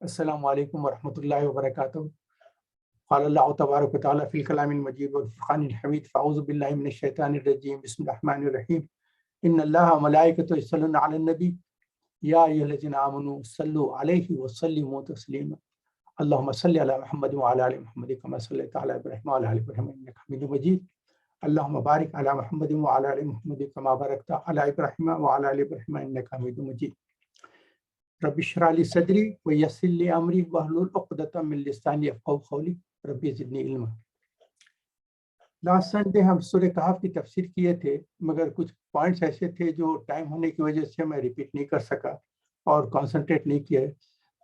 السلام علیکم ورحمۃ اللہ وبرکاتہ۔ قال اللہ تبارک و تعالیٰ فی الکلام المجید والفرقان الحمید فاعوذ باللہ من الشیطان الرجیم بسم اللہ الرحمن الرحیم ان اللہ وملائکتہ یصلون علی النبی یا ایھا الذین آمنوا صلوا علیہ وسلموا تسلیما اللہم صل علی محمد وعلی آل محمد کما صلیت علی ابراہیم وعلی آل ابراہیم انک حمید مجید اللہم بارک علی محمد وعلی آل محمد کما بارکت علی ابراہیم وعلی آل ابراہیم انک حمید مجید رب اشرح لی صدری ویسر لی امری واحلل عقدۃ من لسانی یفقہوا قولی ربی زدنی علما۔ لاسٹ سنڈے ہم سورہ کہف کی تفسیر کیے تھے، مگر کچھ پوائنٹس ایسے تھے جو ٹائم ہونے کی وجہ سے میں ریپیٹ نہیں کر سکا اور کانسنٹریٹ نہیں کیا ہے۔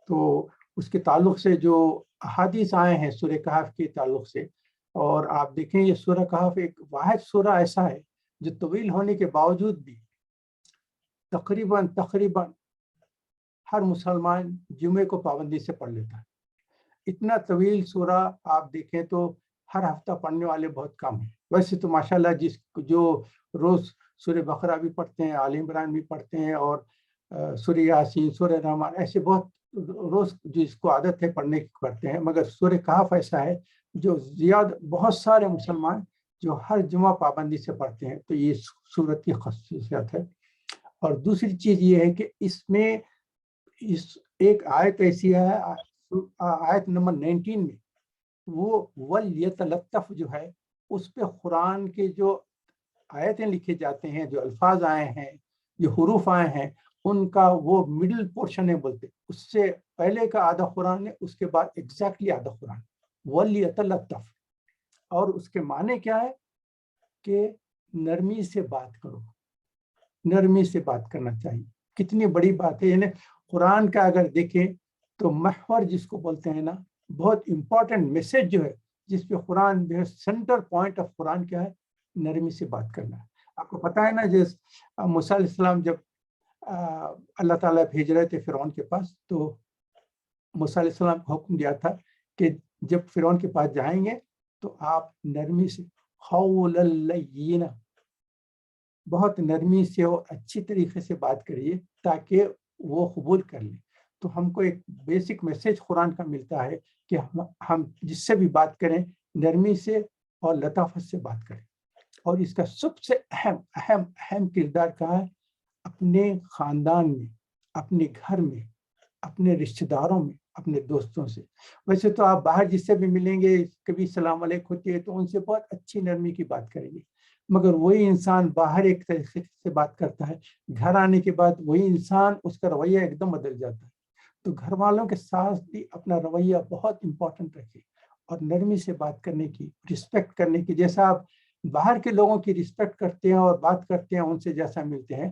تو اس کے تعلق سے جو احادیث آئے ہیں سورہ کہف کے تعلق سے، اور آپ دیکھیں یہ سورہ کہف ایک واحد سورہ ایسا ہے جو طویل ہونے کے باوجود بھی تقریباً ہر مسلمان جمعے کو پابندی سے پڑھ لیتا ہے۔ اتنا طویل سورہ آپ دیکھیں تو ہر ہفتہ پڑھنے والے بہت کم ہیں۔ ویسے تو ماشاءاللہ جو روز سورہ بقرہ بھی پڑھتے ہیں، آل عمران بھی پڑھتے ہیں، اور سورہ یاسین، سورہ رحمان، ایسے بہت روز جس کو عادت ہے پڑھنے کی پڑھتے ہیں، مگر سورہ کہف ایسا ہے جو بہت سارے مسلمان جو ہر جمعہ پابندی سے پڑھتے ہیں، تو یہ سورت کی خصوصیت ہے۔ اور دوسری چیز یہ ہے کہ اس میں ایک آیت ایسی ہے، آیت نمبر 19 میں، وہ وَلْيَتَلَطَّفْ جو ہے، اس پہ قرآن کے جو آیتیں لکھے جاتے ہیں، جو الفاظ آئے ہیں، جو حروف آئے ہیں، ان کا وہ مڈل پورشن ہے بولتے، اس سے پہلے کا آدھا قرآن ہے، اس کے بعد ایگزیکٹلی آدھا قرآن، وَلْيَتَلَطَّفْ۔ اور اس کے معنی کیا ہے کہ نرمی سے بات کرو، نرمی سے بات کرنا چاہیے۔ کتنی بڑی بات ہے، یعنی قرآن کا اگر دیکھیں تو محور جس کو بولتے ہیں نا، بہت امپورٹنٹ میسج جو ہے، جس پہ قرآن جو ہے، سینٹر پوائنٹ آف قرآن کیا ہے؟ نرمی سے بات کرنا ہے۔ آپ کو پتہ ہے نا، جس موسیٰ علیہ السلام جب اللہ تعالیٰ بھیج رہے تھے فرعون کے پاس، تو موسیٰ علیہ السلام کو حکم دیا تھا کہ جب فرعون کے پاس جائیں گے تو آپ نرمی سے، قولا لینا، بہت نرمی سے اور اچھی طریقے سے بات کریے تاکہ وہ قبول کر لیں۔ تو ہم کو ایک بیسک میسج قرآن کا ملتا ہے کہ ہم جس سے بھی بات کریں نرمی سے اور لطافت سے بات کریں۔ اور اس کا سب سے اہم کردار کہاں ہے؟ اپنے خاندان میں، اپنے گھر میں، اپنے رشتہ داروں میں، اپنے دوستوں سے۔ ویسے تو آپ باہر جس سے بھی ملیں گے، کبھی سلام علیکم ہوتی ہے تو ان سے بہت اچھی نرمی کی بات کریں گے، مگر وہی انسان باہر ایک طریقے سے بات کرتا ہے، گھر آنے کے بعد وہی انسان، اس کا رویہ ایک دم بدل جاتا ہے۔ تو گھر والوں کے ساتھ بھی اپنا رویہ بہت امپورٹنٹ رکھے، اور نرمی سے بات کرنے کی، رسپیکٹ کرنے کی، جیسا آپ باہر کے لوگوں کی رسپیکٹ کرتے ہیں اور بات کرتے ہیں ان سے جیسا ملتے ہیں،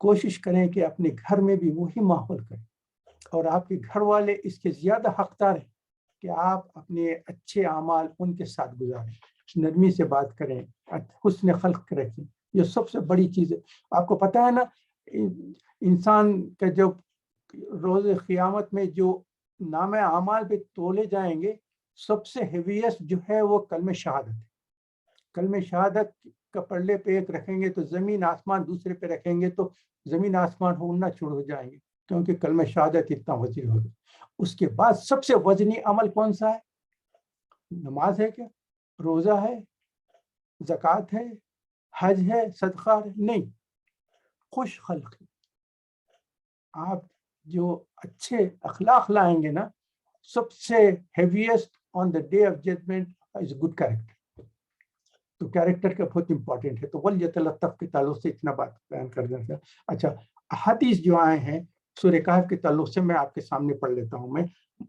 کوشش کریں کہ اپنے گھر میں بھی وہی ماحول کریں، اور آپ کے گھر والے اس کے زیادہ حقدار ہیں کہ آپ اپنے اچھے اعمال ان کے ساتھ گزاریں، نرمی سے بات کریں، حسن خلق رکھیں۔ یہ سب سے بڑی چیز ہے۔ آپ کو پتہ ہے نا، انسان کا جب روز قیامت میں جو نام اعمال پہ تولے جائیں گے، سب سے ہیویسٹ جو ہے وہ کلمہ شہادت ہے۔ کلمہ شہادت کا پلڑے پہ ایک رکھیں گے تو زمین آسمان دوسرے پہ رکھیں گے تو زمین آسمان اڑنا شروع ہو جائیں گے، کیونکہ کلمہ شہادت اتنا وزیر ہوگا۔ اس کے بعد سب سے وزنی عمل کون سا ہے؟ نماز ہے کیا؟ روزہ ہے؟ زکوٰۃ ہے؟ حج ہے؟ صدقہ ہے؟ نہیں، خوش خلقی۔ آپ جو اچھے اخلاق لائیں گے نا، سب سے heaviest on the day of judgment is good character. تو کیریکٹر کا بہت امپورٹنٹ ہے۔ تو وَلْيَتَلَطَّفْ کے تعلق سے اتنا بات بیان کر دیتا ہے۔ اچھا، حدیث جو آئے ہیں سورہ کہف کے تعلق سے میں آپ کے سامنے پڑھ لیتا ہوں۔ میں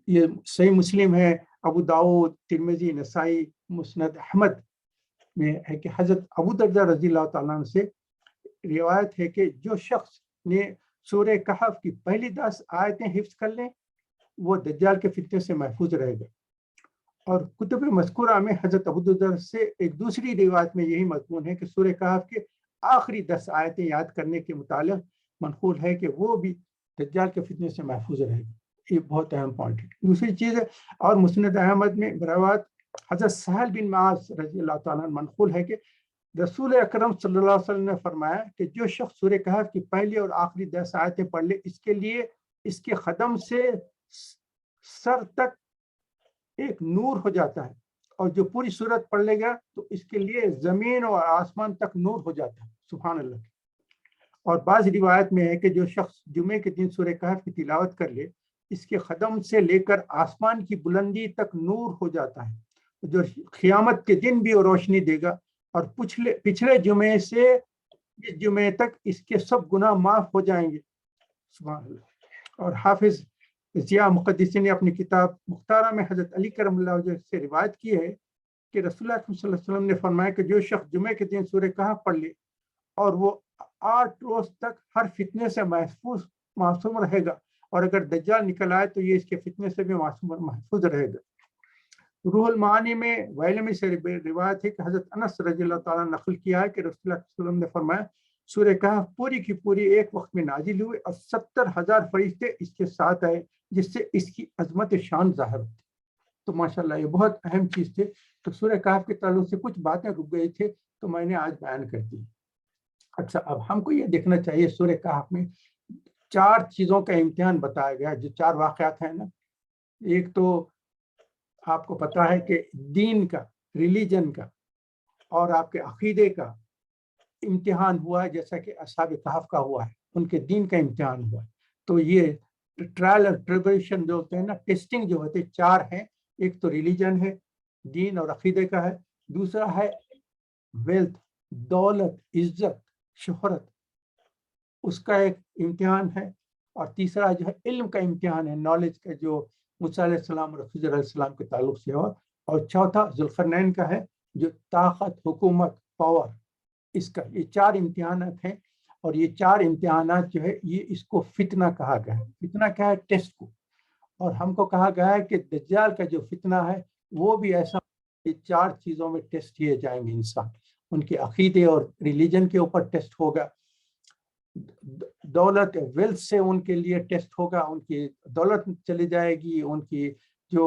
یہ صحیح مسلم ہے، ابو داؤد، ترمذی، نسائی، مسند احمد میں ہے کہ حضرت ابو درداء رضی اللہ تعالیٰ عنہ سے روایت ہے کہ جو شخص نے سورہ کہف کی پہلی 10 آیتیں حفظ کر لیں، وہ دجال کے فتنے سے محفوظ رہے گا۔ اور کتب مذکورہ میں حضرت ابو درداء سے ایک دوسری روایت میں یہی مضمون ہے کہ سورہ کہف کے آخری 10 آیتیں یاد کرنے کے متعلق منقول ہے کہ وہ بھی دجال کے فتنے سے محفوظ رہے گا۔ یہ بہت اہم پوائنٹ ہے۔ دوسری چیز ہے، اور مسند احمد میں روایت حضرت سہل بن معاذ رضی اللہ تعالیٰ عنہ منقول ہے کہ رسول اکرم صلی اللہ علیہ وسلم نے فرمایا کہ جو شخص سورہ کہف کی پہلی اور آخری 10 آیتیں پڑھ لے، اس کے لیے اس کے قدم سے سر تک ایک نور ہو جاتا ہے، اور جو پوری صورت پڑھ لے گا تو اس کے لیے زمین اور آسمان تک نور ہو جاتا ہے. سبحان اللہ. اور بعض روایت میں ہے کہ جو شخص جمعے کے دن سورہ کہف کی تلاوت کر لے، اس کے قدم سے لے کر آسمان کی بلندی تک نور ہو جاتا ہے، جو قیامت کے دن بھی روشنی دے گا، اور پچھلے جمعے سے اس جمعے تک اس کے سب گناہ معاف ہو جائیں گے. سبحان اللہ. اور حافظ ضیاء مقدسی نے اپنی کتاب مختارہ میں حضرت علی کرم اللہ وجہ سے روایت کی ہے کہ رسول اللہ صلی اللہ علیہ وسلم نے فرمایا کہ جو شخص جمعے کے دن سورہ کہف پڑھ لے اور وہ 8 روز تک ہر فتنے سے معصوم رہے گا، اور اگر دجال نکل آئے تو یہ اس کے فتنے سے بھی محفوظ رہے گا. روح المعانی میں ویلمی سے روایت ہے کہ حضرت انس رضی اللہ تعالیٰ نے نقل کیا ہے کہ رسول اللہ صلی اللہ علیہ وسلم نے فرمایا سورہ کہف پوری کی پوری ایک وقت میں نازل ہوئے، اور 70,000 فرشتے اس کے ساتھ آئے، جس سے اس کی عظمت شان ظاہر ہوتی. تو ماشاءاللہ یہ بہت اہم چیز تھے. تو سورہ کہف کے تعلق سے کچھ باتیں رک گئی تھے تو میں نے آج بیان کر دی. اچھا، اب ہم کو یہ دیکھنا چاہیے سورہ کہف میں 4 چیزوں کا امتحان بتایا گیا، جو 4 واقعات ہیں نا. ایک تو آپ کو پتا ہے کہ دین کا، ریلیجن کا اور آپ کے عقیدے کا امتحان ہوا ہے، جیسا کہ اصحاب کہف کا ہوا ہے، ان کے دین کا امتحان ہوا ہے. تو یہ ٹرائل اور ٹریبلیشن جو ہوتے ہیں نا، ٹیسٹنگ جو ہوتے ہیں، 4 ہیں. ایک تو ریلیجن ہے، دین اور عقیدے کا ہے. دوسرا ہے ویلتھ، دولت، عزت، شہرت، اس کا ایک امتحان ہے. اور تیسرا جو ہے علم کا امتحان ہے، نالج کا، جو موسیٰ علیہ السلام اور خضر علیہ السلام کے تعلق سے ہوا. اور چوتھا ذوالقرنین کا ہے، جو طاقت، حکومت، پاور، اس کا. یہ 4 امتحانات ہیں، اور یہ 4 امتحانات جو ہے یہ اس کو فتنہ کہا گیا ہے. فتنہ کیا ہے؟ ٹیسٹ کو. اور ہم کو کہا گیا ہے کہ دجال کا جو فتنہ ہے وہ بھی ایسا، یہ 4 چیزوں میں ٹیسٹ کیے جائیں گے انسان. ان کے عقیدے اور ریلیجن کے اوپر ٹیسٹ ہوگا، دولت، ویلتھ سے ان کے لیے ٹیسٹ ہوگا، ان کی دولت چلی جائے گی، ان کی جو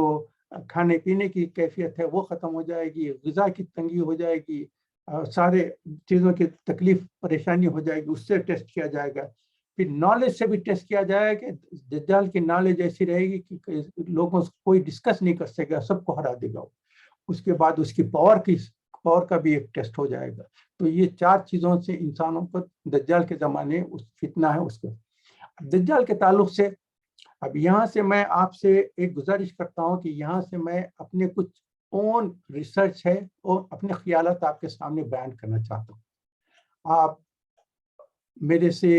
کھانے پینے کی کیفیت ہے وہ ختم ہو جائے گی، غذا کی تنگی ہو جائے گی، سارے چیزوں کی تکلیف پریشانی ہو جائے گی، اس سے ٹیسٹ کیا جائے گا. پھر نالج سے بھی ٹیسٹ کیا جائے کہ دجال کی نالج ایسی رہے گی کہ لوگوں سے کوئی ڈسکس نہیں کر سکے گا، سب کو ہرا دے گا. اس کے بعد اس کی پاور کا بھی ایک ٹیسٹ ہو جائے گا. تو یہ 4 چیزوں سے انسانوں پر دجال کے زمانے اس فتنہ ہے. اس کو دجال کے تعلق سے اب یہاں سے میں آپ سے ایک گزارش کرتا ہوں کہ یہاں سے میں اپنے کچھ اون ریسرچ ہے اور اپنے خیالات آپ کے سامنے بیان کرنا چاہتا ہوں. آپ میرے سے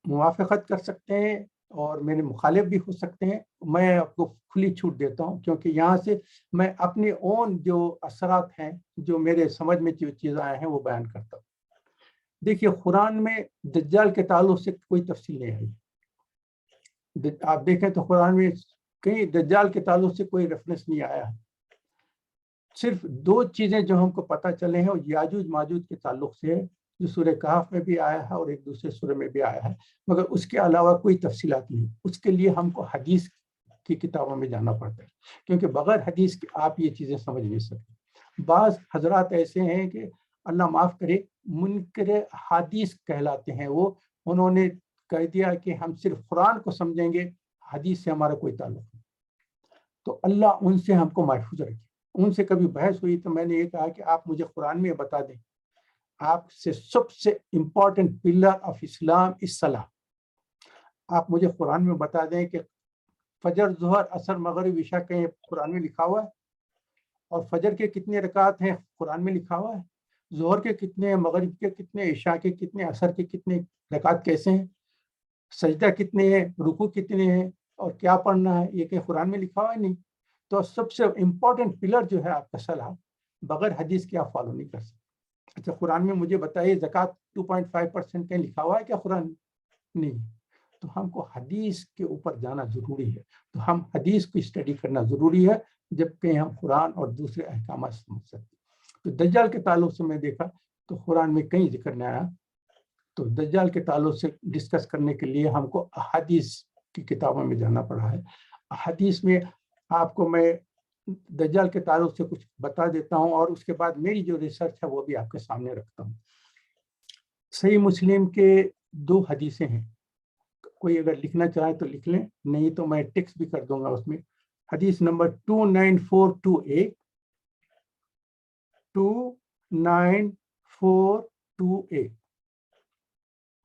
موافقت کر سکتے ہیں اور میرے مخالف بھی ہو سکتے ہیں. میں آپ کو کھلی چھوٹ دیتا ہوں، کیونکہ یہاں سے میں اپنے اون جو اثرات ہیں، جو میرے سمجھ میں جو چیزیں آئے ہیں وہ بیان کرتا ہوں. دیکھیے، قرآن میں دجال کے تعلق سے کوئی تفصیل نہیں آئی. آپ دیکھیں تو قرآن میں کہیں دجال کے تعلق سے کوئی ریفرنس نہیں آیا ہے. صرف 2 چیزیں جو ہم کو پتہ چلے ہیں وہ یاجوج ماجوج کے تعلق سے ہے، جو سورہ کہف میں بھی آیا ہے اور ایک دوسرے سورہ میں بھی آیا ہے، مگر اس کے علاوہ کوئی تفصیلات نہیں. اس کے لیے ہم کو حدیث کی کتابوں میں جانا پڑتا ہے، کیونکہ بغیر حدیث کے آپ یہ چیزیں سمجھ نہیں سکتے. بعض حضرات ایسے ہیں کہ اللہ معاف کرے، منکر حدیث کہلاتے ہیں. وہ انہوں نے کہہ دیا کہ ہم صرف قرآن کو سمجھیں گے، حدیث سے ہمارا کوئی تعلق نہیں. تو اللہ ان سے ہم کو محفوظ رکھے. ان سے کبھی بحث ہوئی تو میں نے یہ کہا کہ آپ مجھے قرآن میں بتا دیں، آپ سے سب سے امپورٹنٹ پلر آف اسلام الصلاۃ. آپ مجھے قرآن میں بتا دیں کہ فجر، ظہر، عصر، مغرب، عشاء کہیں قرآن میں لکھا ہوا ہے؟ اور فجر کے کتنے رکعت ہیں قرآن میں لکھا ہوا ہے؟ ظہر کے کتنے، مغرب کے کتنے، عشاء کے کتنے، عصر کے کتنے رکعت کیسے ہیں، سجدہ کتنے ہیں، رکوع کتنے ہیں، اور کیا پڑھنا ہے، یہ کہ قرآن میں لکھا ہوا ہے؟ نہیں. تو سب سے امپورٹنٹ پلر جو ہے آپ کا صلاح، بغیر حدیث کے آپ فالو نہیں کر سکتے. اچھا، قرآن میں مجھے بتائیے زکوٰۃ 2.5% کہیں لکھا ہوا ہے کیا قرآن؟ نہیں. تو ہم کو حدیث کے اوپر جانا ضروری ہے. تو ہم حدیث کو اسٹڈی کرنا ضروری ہے جب کہ ہم قرآن اور دوسرے احکامات سمجھ سکتے. تو دجال کے تعلق سے میں دیکھا تو قرآن میں کہیں ذکر نہیں آیا. تو دجال کے تعلق سے ڈسکس کرنے کے لیے ہم کو احادیث کی کتابوں میں جانا پڑا ہے. حدیث میں آپ کو میں دجال کے تعلق سے کچھ بتا دیتا ہوں، اور اس کے بعد میری جو ریسرچ ہے وہ بھی آپ کے سامنے رکھتا ہوں. صحیح مسلم کے 2 حدیثیں ہیں. کوئی اگر لکھنا چاہے تو لکھ لیں، نہیں تو میں ٹیکسٹ بھی کر دوں گا اس میں. حدیث نمبر 29428 29428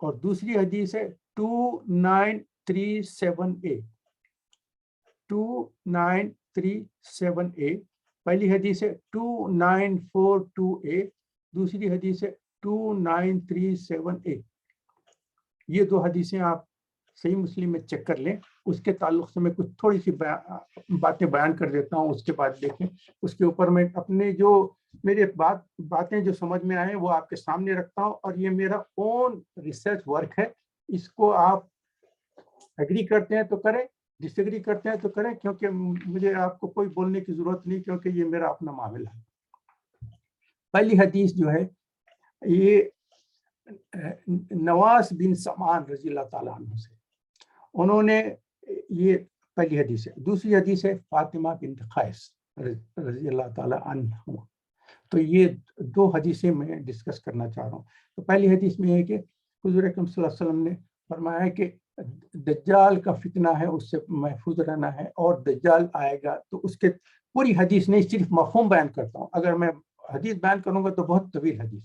اور دوسری حدیث ہے 29378 29378. پہلی حدیث ہے 29428، دوسری حدیث ہے 29378. یہ دو حدیثیں آپ صحیح مسلم میں چیک کر لیں. اس کے تعلق سے میں کچھ تھوڑی سی باتیں بیان کر دیتا ہوں، اس کے بعد دیکھیں. اس کے اوپر میں اپنے جو میرے باتیں جو سمجھ میں آئے وہ آپ کے سامنے رکھتا ہوں، اور یہ میرا اون ریسرچ ورک ہے. اس کو آپ ایگری کرتے ہیں تو کریں، ڈس ایگری کرتے ہیں تو کریں، کیونکہ مجھے آپ کو کوئی بولنے کی ضرورت نہیں، کیونکہ یہ میرا اپنا معاملہ ہے. پہلی حدیث جو ہے یہ نواس بن سمعان رضی اللہ تعالیٰ عنہ سے، انہوں نے، یہ پہلی حدیث ہے. دوسری حدیث ہے فاطمہ بنت قیس رضی اللہ تعالیٰ عنہ. تو یہ دو حدیثیں میں ڈسکس کرنا چاہ رہا ہوں. تو پہلی حدیث میں ہے کہ حضور اکرم صلی اللہ علیہ وسلم نے فرمایا ہے کہ دجال کا فتنہ ہے، اس سے محفوظ رہنا ہے، اور دجال آئے گا. تو اس کے پوری حدیث نہیں، صرف مفہوم بیان کرتا ہوں. اگر میں حدیث بیان کروں گا تو بہت طویل حدیث.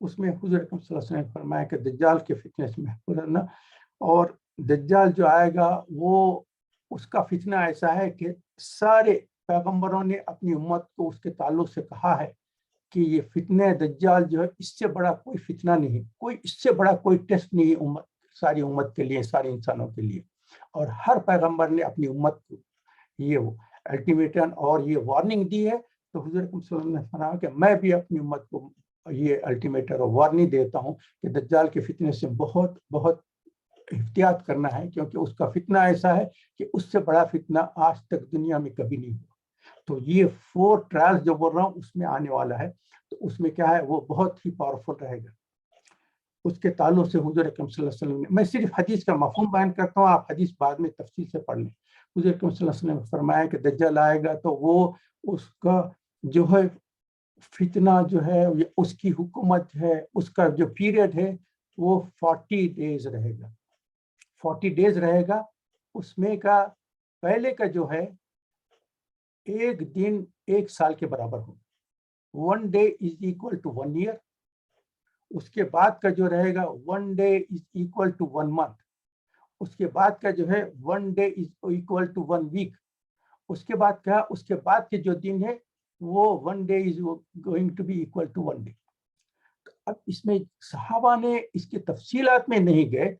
اس میں حضور اکرم صلی اللہ علیہ وسلم نے فرمایا کہ دجال کے فتنے سے محفوظ رہنا، اور دجال جو آئے گا وہ اس کا فتنہ ایسا ہے کہ سارے پیغمبروں نے اپنی امت کو اس کے تعلق سے کہا ہے کہ یہ فتنہ دجال جو ہے اس سے بڑا کوئی فتنہ نہیں، کوئی اس سے بڑا کوئی ٹیسٹ نہیں امت، ساری امت کے لیے، سارے انسانوں کے لیے. اور ہر پیغمبر نے اپنی امت کو یہ الٹیمیٹم اور یہ وارننگ دی ہے. تو حضور صلی اللہ علیہ وسلم نے فرمایا کہ میں بھی اپنی امت کو یہ الٹیمیٹم اور وارننگ دیتا ہوں کہ دجال کے فتنے سے بہت بہت احتیاط کرنا ہے، کیونکہ اس کا فتنہ ایسا ہے کہ اس سے بڑا فتنہ آج تک دنیا میں کبھی نہیں ہوا. تو یہ 4 ٹرائلز جو بول رہا ہوں اس میں آنے والا ہے. تو اس میں کیا ہے، وہ بہت ہی پاورفل رہے گا. اس کے تعلق سے حضور اکرم صلی اللہ علیہ وسلم نے، میں صرف حدیث کا مفہوم بیان کرتا ہوں، آپ حدیث بعد میں تفصیل سے پڑھ لیں. حضور اکرم صلی اللہ علیہ وسلم نے فرمایا کہ دجال آئے گا تو وہ اس کا جو ہے فتنہ جو ہے، اس کی حکومت ہے، اس کا جو پیریڈ ہے وہ 40 ڈیز رہے گا. 40 ڈیز رہے گا. اس میں کا پہلے کا جو ہے ایک دن 1 سال کے برابر ہوگا. 1 day is equal to 1 year. اس کے بعد کا جو رہے گا 1 day is equal to 1 month. اس کے بعد کا جو ہے 1 day is equal to 1 week. اس کے بعد کیا، اس کے بعد کے جو دن ہے وہ 1 day is going to be equal to 1 day. اب اس میں صحابہ نے اس کی تفصیلات میں نہیں گئے،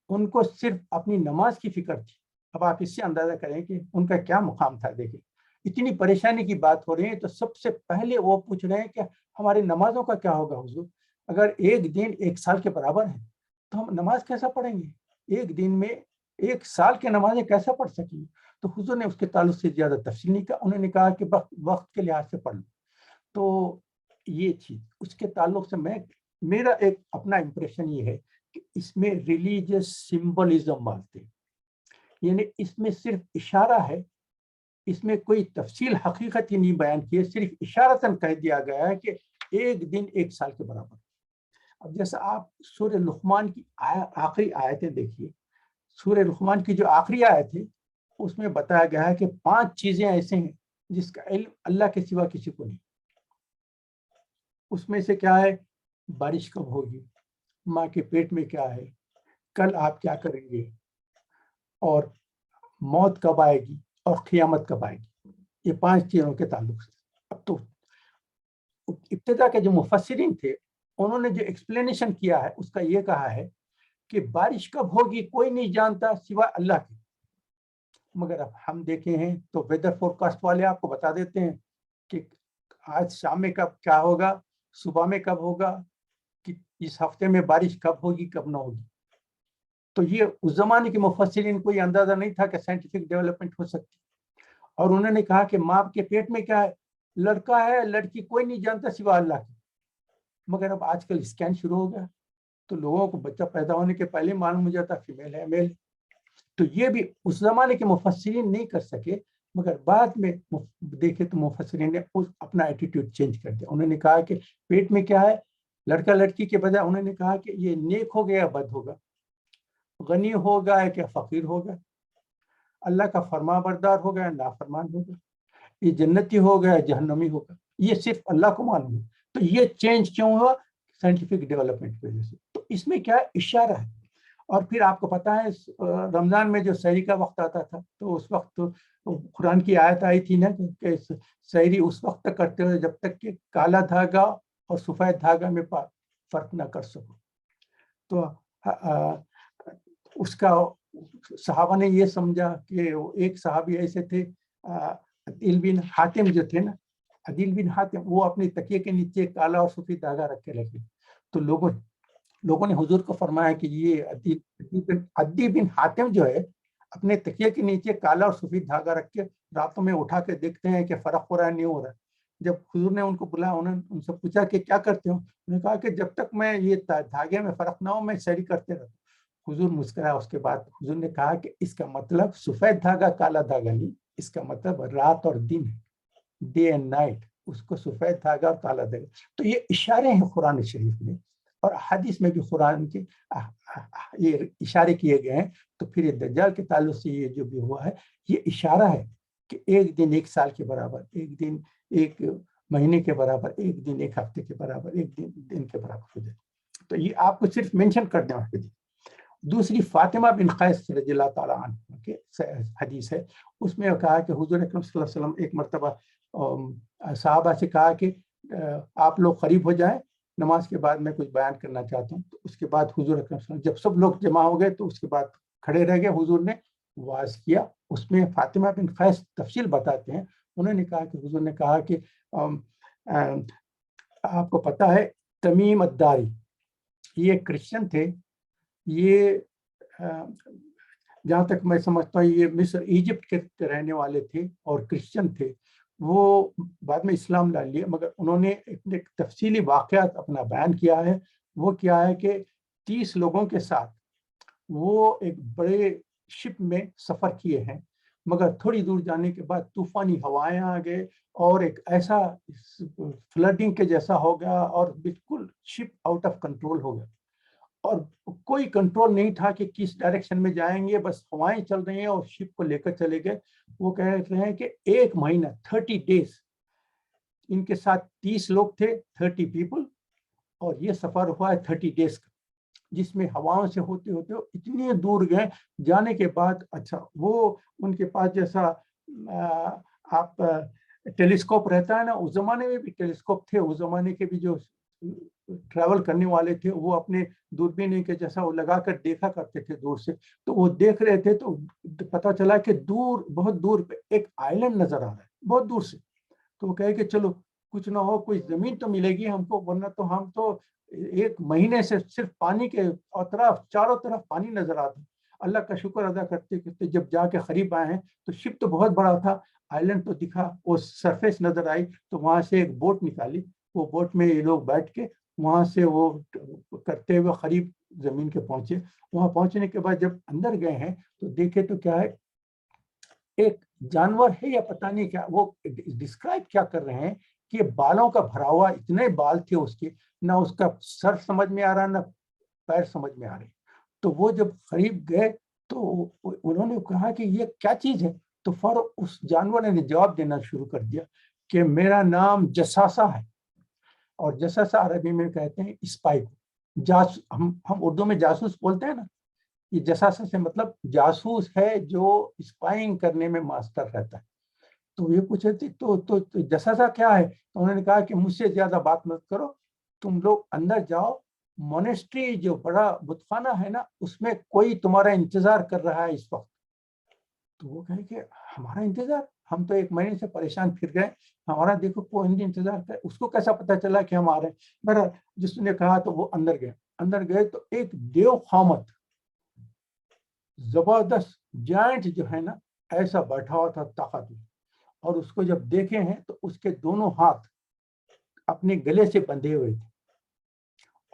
ان کو صرف اپنی نماز کی فکر تھی. اب آپ اس سے اندازہ کریں کہ ان کا کیا مقام تھا. دیکھیں اتنی پریشانی کی بات ہو رہی ہے تو سب سے پہلے وہ پوچھ رہے ہیں کہ ہماری نمازوں کا کیا ہوگا حضور؟ اگر ایک دن 1 سال کے برابر ہے تو ہم نماز کیسا پڑھیں گے؟ ایک دن میں 1 سال کے نمازیں کیسا پڑھ سکیں گے؟ تو حضور نے اس کے تعلق سے زیادہ تفصیل نہیں کہا. انہوں نے کہا کہ وقت کے لحاظ سے پڑھ لو. تو یہ چیز اس کے تعلق سے میرا ایک اپنا امپریشن یہ ہے کہ اس میں ریلیجیس سمبلزم مانتے ہیں، یعنی اس میں صرف اشارہ ہے، اس میں کوئی تفصیل حقیقت ہی نہیں بیان کی ہے، صرف اشارتاً کہہ دیا گیا ہے کہ ایک دن 1 سال کے برابر. اب جیسا آپ سورہ لقمان کی آخری آیتیں دیکھیے، سورہ لقمان کی جو آخری آیت ہے اس میں بتایا گیا ہے کہ 5 چیزیں ایسے ہیں جس کا علم اللہ کے سوا کسی کو نہیں. اس میں سے کیا ہے؟ بارش کب ہوگی، ماں کے پیٹ میں کیا ہے، کل آپ کیا کریں گے، اور موت کب آئے گی، اور قیامت کب آئے گی. یہ 5 چیزوں کے تعلق سے. اب تو ابتدا کے جو مفسرین تھے انہوں نے جو ایکسپلینیشن کیا ہے اس کا یہ کہا ہے کہ بارش کب ہوگی کوئی نہیں جانتا سوائے اللہ کے. مگر اب ہم دیکھے ہیں تو ویدر فورکاسٹ والے آپ کو بتا دیتے ہیں کہ آج شام میں کب کیا ہوگا، صبح میں کب ہوگا، کہ اس ہفتے میں بارش کب ہوگی کب نہ ہوگی. تو یہ اس زمانے کے مفسرین کو یہ اندازہ نہیں تھا کہ سائنٹیفک ڈیولپمنٹ ہو سکتی. اور انہوں نے کہا کہ ماں کے پیٹ میں کیا ہے، لڑکا ہے لڑکی کوئی نہیں جانتا سوا اللہ کی. مگر اب آج کل اسکین شروع ہو گیا تو لوگوں کو بچہ پیدا ہونے کے پہلے معلوم ہو جاتا فیمیل ہے میل. تو یہ بھی اس زمانے کے مفسرین نہیں کر سکے، مگر بعد میں دیکھے تو مفسرین نے اپنا ایٹیٹیوڈ چینج کر دیا. انہوں نے کہا کہ پیٹ میں کیا ہے، لڑکا لڑکی کے بجائے انہوں نے کہا کہ یہ نیک ہو گیا یا بد ہوگا. غنی ہو گیا کہ فقیر ہو گیا, اللہ کا فرما بردار ہو گیا نافرمان ہو گیا, یہ جنتی ہو گیا جہنمی ہو گیا, یہ صرف اللہ کو معلوم ہے. تو یہ چینج کیوں ہوا؟ سائنٹیفک ڈیولپمنٹ کی وجہ سے. تو اس میں کیا اشارہ ہے. اور پھر آپ کو پتا ہے رمضان میں جو سحری کا وقت آتا تھا تو اس وقت قرآن کی آیت آئی تھی نا کہ سحری اس وقت تک کرتے ہو جب تک کہ کالا دھاگا اور سفید دھاگا میں فرق نہ کر سکو. تو اس کا صحابہ نے یہ سمجھا کہ ایک صحابی ایسے تھے عدیل بن حاتم جو تھے نا, عدیل بن حاتم, وہ اپنے تکیے کے نیچے کالا اور سفید دھاگا رکھ کے رکھے. تو لوگوں نے حضور کو فرمایا کہ یہ عدی بن حاتم جو ہے اپنے تکیے کے نیچے کالا اور سفید دھاگا رکھ کے راتوں میں اٹھا کے دیکھتے ہیں کہ فرق ہو رہا ہے نہیں ہو رہا ہے. جب حضور نے ان کو بلایا, انہوں نے ان سے پوچھا کہ کیا کرتے ہو؟ انہوں نے کہا کہ جب تک میں یہ دھاگے میں فرق نہ ہو میں سحری کرتے رہتا. حضور مسکرایا. اس کے بعد حضور نے کہا کہ اس کا مطلب سفید دھاگا کالا دھاگا نہیں, اس کا مطلب رات اور دن ہے, ڈے اینڈ نائٹ, اس کو سفید دھاگا اور کالا دھاگا. تو یہ اشارے ہیں قرآن شریف میں اور حدیث میں بھی قرآن کے یہ اشارے کیے گئے ہیں. تو پھر یہ دجال کے تعلق سے یہ جو بھی ہوا ہے یہ اشارہ ہے کہ ایک دن ایک سال کے برابر, ایک دن ایک مہینے کے برابر, ایک دن ایک ہفتے کے برابر, ایک دن کے برابر ہو جائے. تو یہ آپ کو صرف مینشن کر دیں. دوسری فاطمہ بن قیس رضی اللہ تعالیٰ عنہ کی حدیث ہے, اس میں کہا کہ حضور اکرم صلی اللہ علیہ وسلم ایک مرتبہ صحابہ سے کہا کہ آپ لوگ قریب ہو جائیں, نماز کے بعد میں کچھ بیان کرنا چاہتا ہوں. تو اس کے بعد حضور اکرم صلی اللہ علیہ وسلم جب سب لوگ جمع ہو گئے تو اس کے بعد کھڑے رہ گئے, حضور نے واعظ کیا. اس میں فاطمہ بن قیس تفصیل بتاتے ہیں, انہوں نے کہا کہ حضور نے کہا کہ آپ کو پتہ ہے تمیم الداری یہ کرسچن تھے, یہ جہاں تک میں سمجھتا ہوں یہ مصر ایجپٹ کے رہنے والے تھے اور کرسچن تھے. وہ بعد میں اسلام لا لیے, مگر انہوں نے ایک تفصیلی واقعات اپنا بیان کیا ہے. وہ کیا ہے کہ 30 لوگوں کے ساتھ وہ ایک بڑے شپ میں سفر کیے ہیں, مگر تھوڑی دور جانے کے بعد طوفانی ہوائیں آ گئے اور ایک ایسا فلڈنگ کے جیسا ہو گیا اور بالکل شپ آؤٹ آف کنٹرول ہو گیا اور کوئی کنٹرول نہیں تھا کہ کس ڈائریکشن میں جائیں گے, بس ہوائیں چل رہی ہیں اور شپ کو لے کر چلے گئے. وہ کہہ رہے ہیں کہ ایک مہینہ 30 days ان کے ساتھ 30 لوگ تھے, 30 پیپل, اور یہ سفر ہوا ہے 30 days کا, جس میں ہواؤں سے ہوتے ہوتے اتنی دور گئے. جانے کے بعد اچھا وہ ان کے پاس جیسا آپ ٹیلیسکوپ رہتا ہے نا, اس زمانے میں بھی ٹیلیسکوپ تھے, اس زمانے کے بھی جو ٹریول کرنے والے تھے وہ اپنے دوربین کے جیسا وہ لگا کر دیکھا کرتے تھے دور سے. تو وہ دیکھ رہے تھے تو پتا چلا کہ دور, بہت دور پہ ایک آئلینڈ نظر آ رہا ہے بہت دور سے. تو وہ کہے کہ چلو کچھ نہ ہو کوئی زمین تو ملے گی ہم کو, ورنہ تو ہم تو ایک مہینے سے صرف پانی کے اطراف چاروں طرف پانی نظر آتا. اللہ کا شکر ادا کرتے کرتے جب جا کے قریب آئے ہیں تو شپ تو بہت بڑا تھا, آئلینڈ تو دکھا, وہ سرفیس نظر آئی. تو وہاں سے ایک بوٹ نکالی, وہ بوٹ میں یہ لوگ بیٹھ کے وہاں سے وہ کرتے ہوئے قریب زمین کے پہنچے. وہاں پہنچنے کے بعد جب اندر گئے ہیں تو دیکھے تو کیا ہے, ایک جانور ہے یا پتہ نہیں کیا, وہ ڈسکرائب کیا کر رہے ہیں کہ بالوں کا بھرا ہوا, اتنے بال تھے اس کے, نہ اس کا سر سمجھ میں آ رہا نہ پیر سمجھ میں آ رہے. تو وہ جب قریب گئے تو انہوں نے کہا کہ یہ کیا چیز ہے. تو فوراً اس جانور نے جواب دینا شروع کر دیا کہ میرا نام جساسا ہے, اور جساسا عربی میں کہتے ہیں اسپائی کو. ہم اردو میں جاسوس بولتے ہیں نا, یہ جساسا سے مطلب جاسوس ہے جو اسپائنگ کرنے میں ماسٹر رہتا ہے. تو یہ پوچھے تھے تو جساسا کیا ہے. تو انہوں نے کہا کہ مجھ سے زیادہ بات مت کرو, تم لوگ اندر جاؤ, مونسٹری جو بڑا بتخانہ ہے نا اس میں کوئی تمہارا انتظار کر رہا ہے اس وقت. تو وہ کہے کہ ہمارا انتظار, ہم تو ایک مہینے سے پریشان پھر گئے, ہمارا دیکھو کوئی انتظار کرے. اس کو کیسا پتا چلا کہ ہم آ رہے ہیں. بہرحال جس نے کہا تو وہ اندر گئے تو ایک دیو خامت زبردست جائنٹ جو ہے نا ایسا بیٹھا ہوا تھا طاقت میں, اور اس کو جب دیکھے ہیں تو اس کے دونوں ہاتھ اپنے گلے سے بندھے ہوئے تھے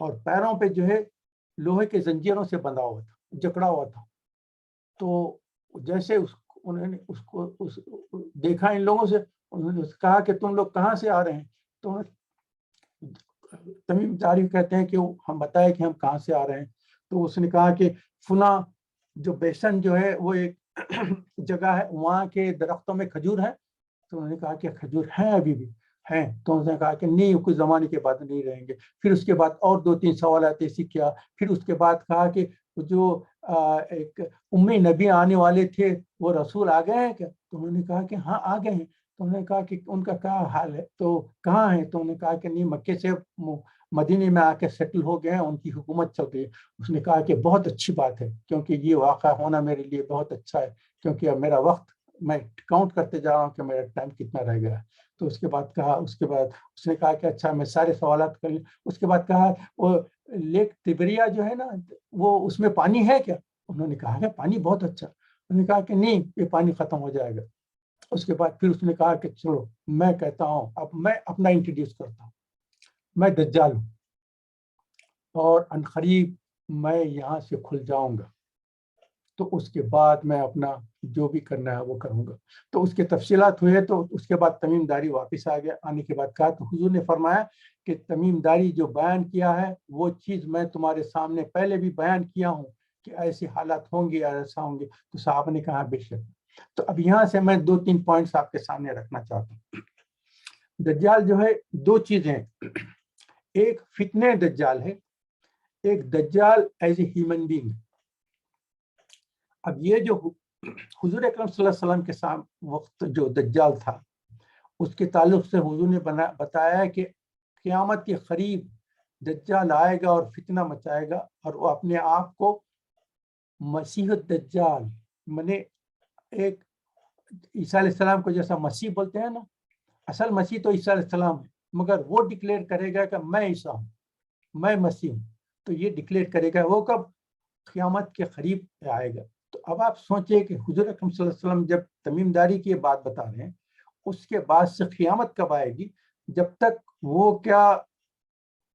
اور پیروں پہ جو ہے لوہے کے زنجیروں سے بندھا ہوا تھا, جکڑا ہوا تھا. تو جیسے انہوں نے اس کو دیکھا ان لوگوں سے, انہوں نے کہا کہ تم لوگ کہاں سے آ رہے ہیں. تو تمیم تعریف کہتے ہیں کہ ہم بتائے کہ ہم کہاں سے آ رہے ہیں. تو اس نے کہا کہ فلاں جو بیسن جو ہے وہ ایک جگہ ہے, وہاں کے درختوں میں کھجور ہے. تو انہوں نے کہا کہ کھجور ہیں ابھی بھی ہیں. تو انہوں نے کہا کہ نہیں, کچھ زمانے کے بعد نہیں رہیں گے. پھر اس کے بعد اور 2-3 سوالات ایسی کیا. پھر اس کے بعد کہا کہ جو ایک امی نبی آنے والے تھے وہ رسول آ گئے ہیں کیا؟ تو انہوں نے کہا کہ ہاں آ گئے ہیں. تو انہوں نے کہا کہ ان کا کیا حال ہے, تو کہاں ہے؟ تو انہوں نے کہا کہ نہیں, مکے سے مدینے میں آ کے سیٹل ہو گئے ہیں, ان کی حکومت چل رہی ہے. اس نے کہا کہ بہت اچھی بات ہے, کیونکہ یہ واقعہ ہونا میرے لیے بہت اچھا ہے, کیونکہ اب میرا وقت, میں کاؤنٹ کرتے جا رہا ہوں کہ میرا ٹائم کتنا رہ گیا ہے. تو اس کے بعد کہا, اس نے کہا کہ اچھا میں سارے سوالات کر لیں. اس کے بعد کہا وہ لیک تبریا جو ہے نا, وہ اس میں پانی ہے کیا؟ انہوں نے کہا کہ پانی بہت اچھا. انہوں نے کہا کہ نہیں, یہ پانی ختم ہو جائے گا. اس کے بعد پھر اس نے کہا کہ چلو میں کہتا ہوں, اب میں اپنا انٹروڈیوس کرتا ہوں, میں دجال ہوں اور عنقریب میں یہاں سے کھل جاؤں گا, تو اس کے بعد میں اپنا جو بھی کرنا ہے وہ کروں گا. تو اس کے تفصیلات ہوئے. تو اس کے بعد تمیم داری واپس آ گیا. آنے کے بعد کہا, تو حضور نے فرمایا کہ تمیم داری جو بیان کیا ہے وہ چیز میں تمہارے سامنے پہلے بھی بیان کیا ہوں کہ ایسی حالات ہوں گی, ایسا ہوں گے. تو صحابہ نے کہا بے شک. تو اب یہاں سے میں 2-3 پوائنٹس آپ کے سامنے رکھنا چاہتا ہوں. دجال جو ہے 2 چیزیں, ایک فتنے دجال ہے, ایک دجال ایز اے ہیومن بینگ. اب یہ جو حضور اکرم صلی اللہ علیہ وسلم کے وقت جو دجال تھا, اس کے تعلق سے حضور نے بتایا کہ قیامت کے قریب دجال آئے گا اور فتنہ مچائے گا, اور وہ اپنے آپ کو مسیح الدجال, منے ایک عیسیٰ علیہ السلام کو جیسا مسیح بولتے ہیں نا, اصل مسیح تو عیسیٰ علیہ السلام ہے, مگر وہ ڈکلیئر کرے گا کہ میں عیسیٰ ہوں, میں مسیح ہوں. تو یہ ڈکلیئر کرے گا, وہ کب؟ قیامت کے قریب آئے گا. تو اب آپ سوچیں کہ حضور اکرم صلی اللہ علیہ وسلم جب تمیم داری کی بات بتا رہے ہیں, اس کے بعد سے قیامت کب آئے گی؟ جب تک وہ کیا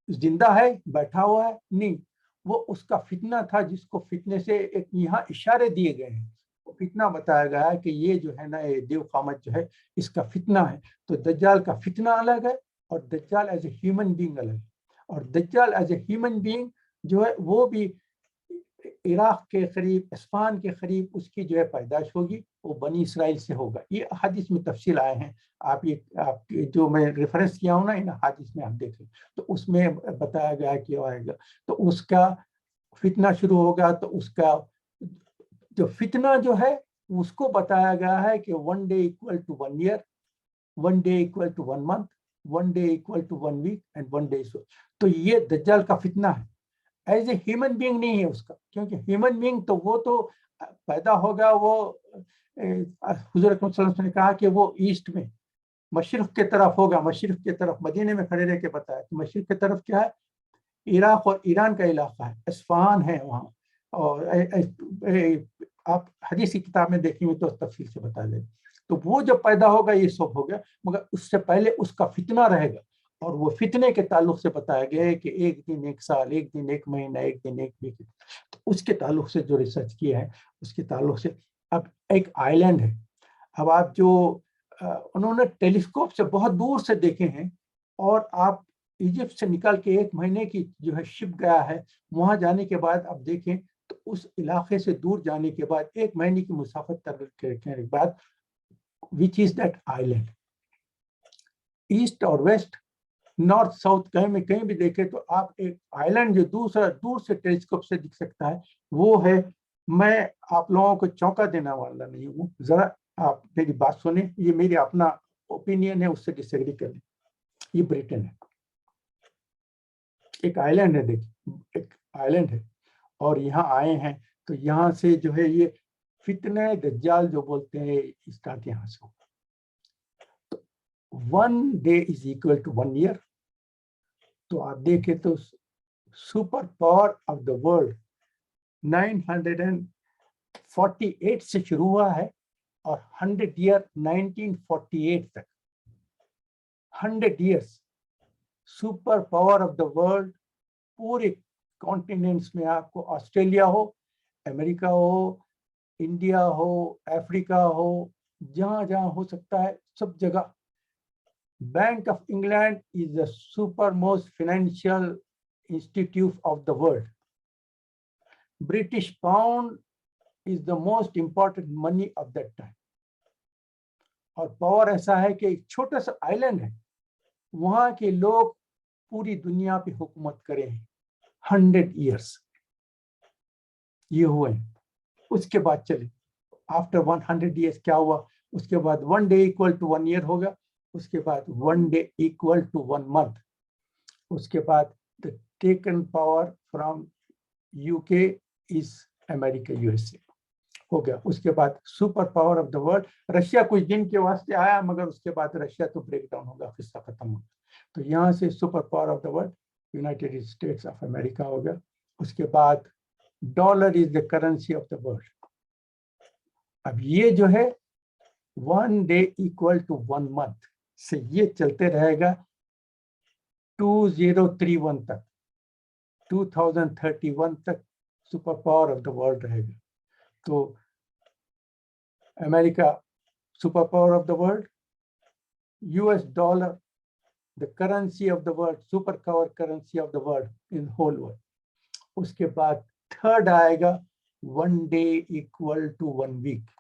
زندہ ہے, بیٹھا ہوا ہے؟ نہیں, وہ اس کا فتنہ تھا, جس کو فتنے سے ایک یہاں اشارے دیے گئے ہیں. فتنہ بتایا گیا ہے کہ یہ جو ہے نا, یہ دیو قامت جو ہے اس کا فتنہ ہے. تو دجال کا فتنہ الگ ہے, اور دجال ایز اے ہیومن بینگ الگ ہے. اور دجال ایز اے ہیومن بینگ جو ہے وہ بھی عراق کے قریب, اسفان کے قریب اس کی جو ہے پیدائش ہوگی, وہ بنی اسرائیل سے ہوگا. یہ حدیث میں تفصیل آئے ہیں, آپ جو میں ریفرنس کیا ہوں نا, ان حدیث میں آپ دیکھ لیں, تو اس میں بتایا گیا کہ وہ آئے گا. تو اس کا فتنہ شروع ہوگا. تو اس کا جو فتنہ جو ہے اس کو بتایا گیا ہے کہ 1 day equal to 1 year, 1 day equal to 1 month, 1 day equal to 1 week and 1 day. تو یہ دجال کا فتنہ ہے, ایز اے ہیومن بینگ نہیں ہے اس کا, کیونکہ ہیومن بینگ تو وہ تو پیدا ہوگا, وہ حضور اکرم صلی اللہ علیہ وسلم نے کہا کہ وہ ایسٹ میں, مشرق کے طرف ہوگا, مشرق کے طرف. مدینے میں کھڑے رہ کے بتایا کہ مشرق کی طرف کیا ہے؟ عراق اور ایران کا علاقہ ہے, اصفہان ہے وہاں. اور آپ حدیث کی کتاب میں دیکھیں گے تو تفصیل سے بتا دیں. تو وہ جب پیدا ہوگا یہ سب ہو گیا, مگر اس سے پہلے اس کا فتنہ رہے گا. اور وہ فتنے کے تعلق سے بتایا گیا ہے کہ 1 دن 1 سال, 1 دن 1 مہینہ, 1 دن 1 ویک. تو اس کے تعلق سے جو ریسرچ کیا ہے, اس کے تعلق سے اب ایک آئی لینڈ ہے. اب آپ جو انہوں نے ٹیلیسکوپ سے بہت دور سے دیکھے ہیں, اور آپ ایجپٹ سے نکل کے 1 مہینے کی جو ہے شپ گیا ہے, وہاں جانے کے بعد آپ دیکھیں تو اس علاقے سے دور جانے کے بعد 1 مہینے کی مسافت کرنے کے بعد, which is that island, east اور ویسٹ, نارتھ ساؤتھ, کہیں بھی دیکھیں تو آپ ایک آئی لینڈ جو دور سے ٹیلیسکوپ سے دکھ سکتا ہے, وہ ہے. میں آپ لوگوں کو چونکا دینا والا نہیں ہوں, ذرا آپ میری بات سنیں, یہ میری اپنا اوپینین ہے, اس سے ڈس ایگری کر لیں. یہ بریٹن ہے, ایک آئی لینڈ ہے, دیکھیں ایک آئی لینڈ ہے, اور یہاں آئے ہیں. تو یہاں سے جو ہے یہ فتنہ دجال جو بولتے ہیں, اسٹارٹ یہاں سے ہوگا. 1 day is equal to 1 year. تو آپ دیکھیں تو super power of the world 948 سے شروع ہوا ہے, اور 100 year 1948 تک, 100 years super power of the world. پورے کانٹیننٹس میں, آپ کو آسٹریلیا ہو, امریکہ ہو, انڈیا ہو, افریقہ ہو, جہاں جہاں ہو سکتا ہے سب جگہ. Bank of England is the supermost financial institute of the world. British pound is the most important money of that time. اور پاور ایسا ہے کہ ایک چھوٹا سا آئلینڈ ہے, وہاں کے لوگ پوری دنیا پہ حکومت کرے ہیں 100 years یہ ہوئے ہیں. اس کے بعد چلے آفٹر 100 years کیا ہوا, اس کے بعد 1 day equal to 1 year ہوگا, اس کے بعد 1 day equal to 1 month, اس کے بعد the taken power from UK is America USA ہو گیا. اس کے بعد super power of the world Russia کچھ دن کے واسطے آیا, مگر اس کے بعد رشیا تو بریک ڈاؤن ہوگا, قصہ ختم ہوگا. تو یہاں سے super power of the world United States of America ہو گیا. اس کے بعد dollar is the currency of the world. اب یہ جو ہے 1 day equal to 1 month سے یہ چلتے رہے گا 2031 تک, 2031 تک super power of the world رہے گا. تو America super power of the world, US dollar the currency of the world, super power currency of the world in whole world. اس کے بعد تھرڈ آئے گا 1 day equal to 1 week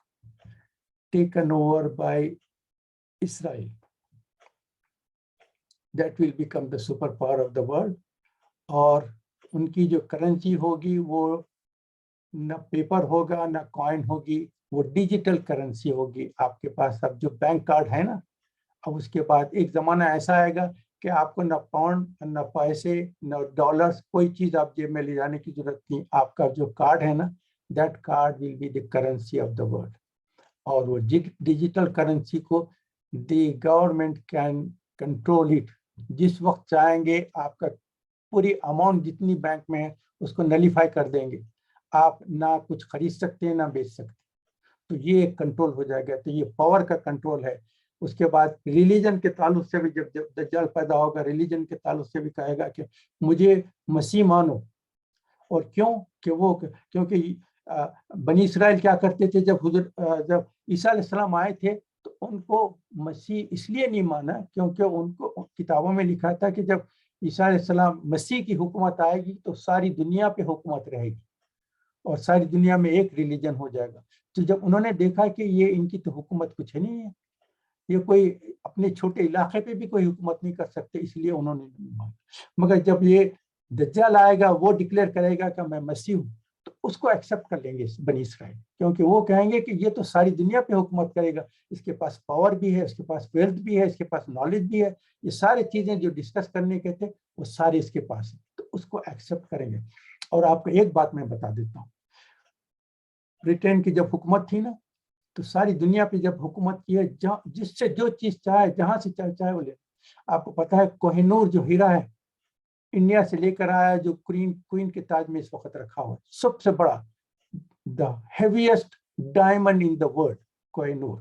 taken over by Israel. That will become the super power of the world. اور ان کی جو currency ہوگی وہ نہ paper ہوگا نہ کوائن ہوگی, وہ ڈیجیٹل کرنسی ہوگی. آپ کے پاس اب جو بینک کارڈ ہے نا, اب اس کے بعد ایک زمانہ ایسا آئے گا کہ آپ کو نہ پاؤنڈ نہ پیسے نہ ڈالرز کوئی چیز آپ جیب میں لے جانے کی ضرورت نہیں. آپ کا جو کارڈ ہے نا, that card will be the currency of the world. اور وہ ڈیجیٹل کرنسی کو the government can control it. جس وقت چاہیں گے آپ کا پوری اماؤنٹ جتنی بینک میں ہے اس کو نلیفائی کر دیں گے. آپ نہ کچھ خرید سکتے ہیں نہ بیچ سکتے. تو یہ ایک کنٹرول ہو جائے گا. تو یہ پاور کا کنٹرول ہے. اس کے بعد ریلیجن کے تعلق سے بھی جب دجال پیدا ہوگا, ریلیجن کے تعلق سے بھی کہے گا کہ مجھے مسیح مانو. اور کیوں کہ وہ کیونکہ بنی اسرائیل کیا کرتے تھے, جب عیسیٰ علیہ السلام آئے تھے تو ان کو مسیح اس لیے نہیں مانا کیونکہ ان کو کتابوں میں لکھا تھا کہ جب عیسیٰ علیہ السلام مسیح کی حکومت آئے گی تو ساری دنیا پہ حکومت رہے گی اور ساری دنیا میں ایک ریلیجن ہو جائے گا. تو جب انہوں نے دیکھا کہ یہ ان کی تو حکومت کچھ نہیں ہے, یہ کوئی اپنے چھوٹے علاقے پہ بھی کوئی حکومت نہیں کر سکتے, اس لیے انہوں نے نہیں مانا. مگر جب یہ دجال آئے گا, وہ ڈکلیئر کرے گا کہ میں مسیح ہوں, تو اس کو ایکسیپٹ کر لیں گے بنی اسرائیل, کیونکہ وہ کہیں گے کہ یہ تو ساری دنیا پہ حکومت کرے گا, اس کے پاس پاور بھی ہے, اس کے پاس ویلتھ بھی ہے, اس کے پاس نالج بھی ہے, یہ ساری چیزیں جو ڈسکس کرنے کے تھے وہ سارے اس کے پاس ہیں, تو اس کو ایکسیپٹ کریں گے. اور آپ کو ایک بات میں بتا دیتا ہوں, برٹین کی جب حکومت تھی نا, تو ساری دنیا پہ جب حکومت کی ہے, جس سے جو چیز چاہے جہاں سے چاہے وہ لے. آپ کو پتا ہے کوہ نور جو ہیرا ہے انڈیا سے لے کر آیا, جو کوئن کے تاج میں اس وقت رکھا ہوا ہے, سب سے بڑا the heaviest diamond in the world Koh Noor,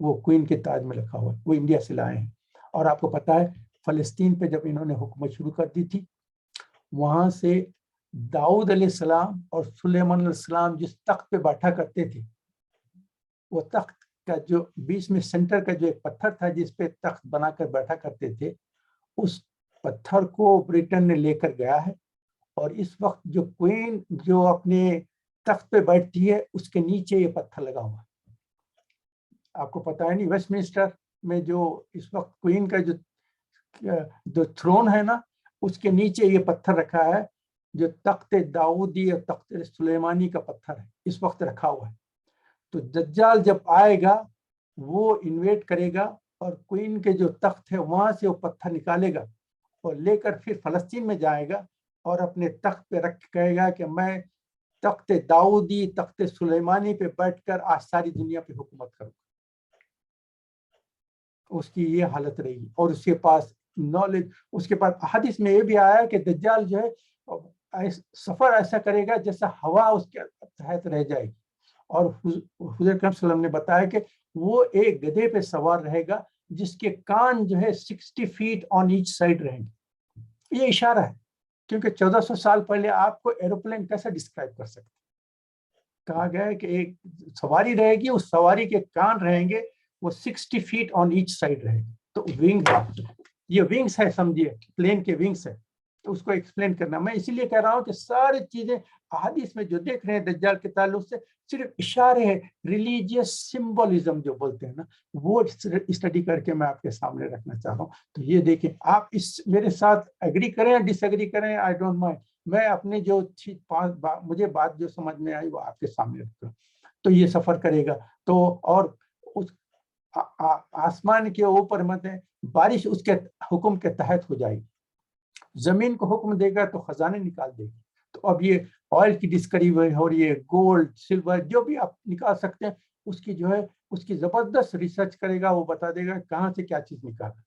وہ کوئن کے تاج میں رکھا ہوا ہے, وہ انڈیا سے لائے ہیں. اور آپ کو پتا ہے فلسطین پہ جب انہوں نے حکومت شروع کر دی تھی, وہاں سے داؤد علیہ السلام اور سلیمان علیہ السلام جس تخت پہ بیٹھا کرتے تھے, وہ تخت کا جو بیچ میں سینٹر کا جو ایک پتھر تھا جس پہ تخت بنا کر بیٹھا کرتے تھے, اس پتھر کو برٹن نے لے کر گیا ہے. اور اس وقت جو کوئین جو اپنے تخت پہ بیٹھتی ہے اس کے نیچے یہ پتھر لگا ہوا ہے. آپ کو پتا ہے نہیں, ویسٹ منسٹر میں جو اس وقت کوئین کا جو تھرون ہے نا, اس کے نیچے یہ پتھر رکھا ہے جو تخت داؤدی اور تخت سلیمانی کا پتھر ہے, اس وقت رکھا ہوا ہے. تو دجال جب آئے گا وہ انویٹ کرے گا اور کوئین کے جو تخت ہے وہاں سے وہ پتھر نکالے گا اور لے کر پھر فلسطین میں جائے گا اور اپنے تخت پہ رکھ کہے گا کہ میں تخت داؤدی تخت سلیمانی پہ بیٹھ کر آج ساری دنیا پہ حکومت کروں. اس کی یہ حالت رہی. اور اس کے پاس نالج, اس کے پاس حدیث میں یہ بھی آیا کہ دجال جو ہے سفر ایسا کرے گا جیسا ہوا اس کے تحت رہ جائے گی. اور حضور اکرم صلی اللہ علیہ وسلم نے بتایا کہ وہ ایک گدھے پہ سوار رہے گا جس کے کان جو ہے 60 feet آن ایچ سائڈ رہیں گے. یہ اشارہ ہے کیونکہ 1400 سال پہلے آپ کو ایروپلین کیسے ڈسکرائب کر سکتے. کہا گیا ہے کہ ایک سواری رہے گی, اس سواری کے کان رہیں گے وہ 60 feet آن ایچ سائڈ رہے گی. تو ونگ, یہ ونگس ہے, سمجھیے پلین کے ونگس ہے. تو اس کو ایکسپلین کرنا, میں اسی لیے کہہ رہا ہوں کہ ساری چیزیں احادیث میں جو دیکھ رہے ہیں دجال کے تعلق سے صرف اشارے ہیں، ریلیجیس سمبولزم جو بولتے ہیں نا، وہ اسٹڈی کر کے میں آپ کے سامنے رکھنا چاہ رہا ہوں. تو یہ دیکھیں، آپ اس میرے ساتھ ایگری کریں یا ڈس ایگری کریں، آئی ڈونٹ مائنڈ. میں اپنی جو مجھے بات جو سمجھ میں آئی وہ آپ کے سامنے رکھتا ہوں. تو یہ سفر کرے گا تو، اور اس آسمان کے اوپر مطلب بارش اس کے حکم کے تحت ہو جائے گی. زمین کو حکم دے گا تو خزانے نکال دے گی. تو اب یہ آئل کی ڈسکوری ہو رہی ہے، گولڈ سلور جو بھی آپ نکال سکتے ہیں، اس کی جو ہے اس کی زبردست ریسرچ کرے گا، وہ بتا دے گا کہاں سے کیا چیز نکالنا.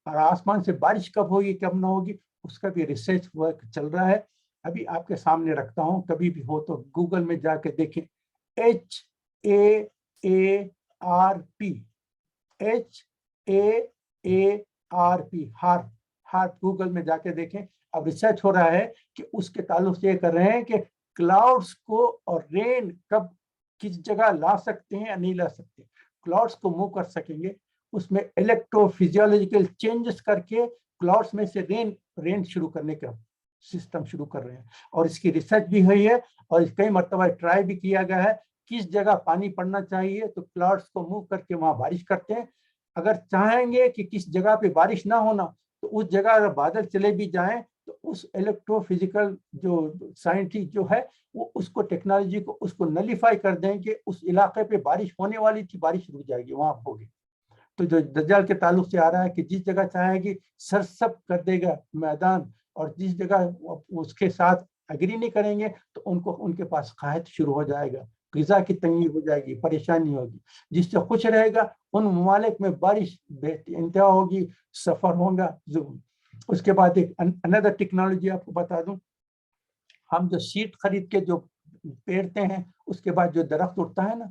اور آسمان سے بارش کب ہوگی کب نہ ہوگی اس کا بھی ریسرچ ورک چل رہا ہے. ابھی آپ کے سامنے رکھتا ہوں، کبھی بھی ہو تو گوگل میں جا کے دیکھیں. HAARP، HAARP، ہارپ گوگل میں جا کے دیکھیں. اب ریسرچ ہو رہا ہے کہ اس کے تعلق سے یہ کر رہے ہیں کہ کلاؤڈز کو اور رین کب کس جگہ لا سکتے ہیں یا نہیں لا سکتے. کلاؤڈز کو موو کر سکیں گے، اس میں الیکٹرو فزیولوجیکل چینجز کر کے کلاؤڈز میں سے رین شروع کرنے کا سسٹم شروع کر رہے ہیں. اور اس کی ریسرچ بھی ہوئی ہے اور کئی مرتبہ ٹرائی بھی کیا گیا ہے. کس جگہ پانی پڑنا چاہیے تو کلاؤڈز کو موو کر کے وہاں بارش کرتے ہیں. اگر چاہیں گے کہ کس جگہ پہ بارش نہ ہونا تو اس جگہ اگر بادل چلے بھی جائیں تو اس الیکٹرو فزیکل جو سائنٹسٹ جو ہے وہ اس کو ٹیکنالوجی کو اس کو نلیفائی کر دیں کہ اس علاقے پہ بارش ہونے والی تھی، بارش رک جائے گی، وہاں ہوگی. تو جو دجال کے تعلق سے آ رہا ہے کہ جس جگہ چاہے گی سرسب کر دے گا میدان، اور جس جگہ اس کے ساتھ اگری نہیں کریں گے تو ان کے پاس قحط شروع ہو جائے گا، غذا کی تنگی ہو جائے گی، پریشانی ہوگی. جس سے خوش رہے گا ان ممالک میں بارش بے انتہا ہوگی، سفر ہوگا. اس کے بعد ایک اندر ٹیکنالوجی آپ کو بتا دوں. ہم جو سیٹ خرید کے جو پیرتے ہیں اس کے بعد جو درخت اٹھتا ہے نا،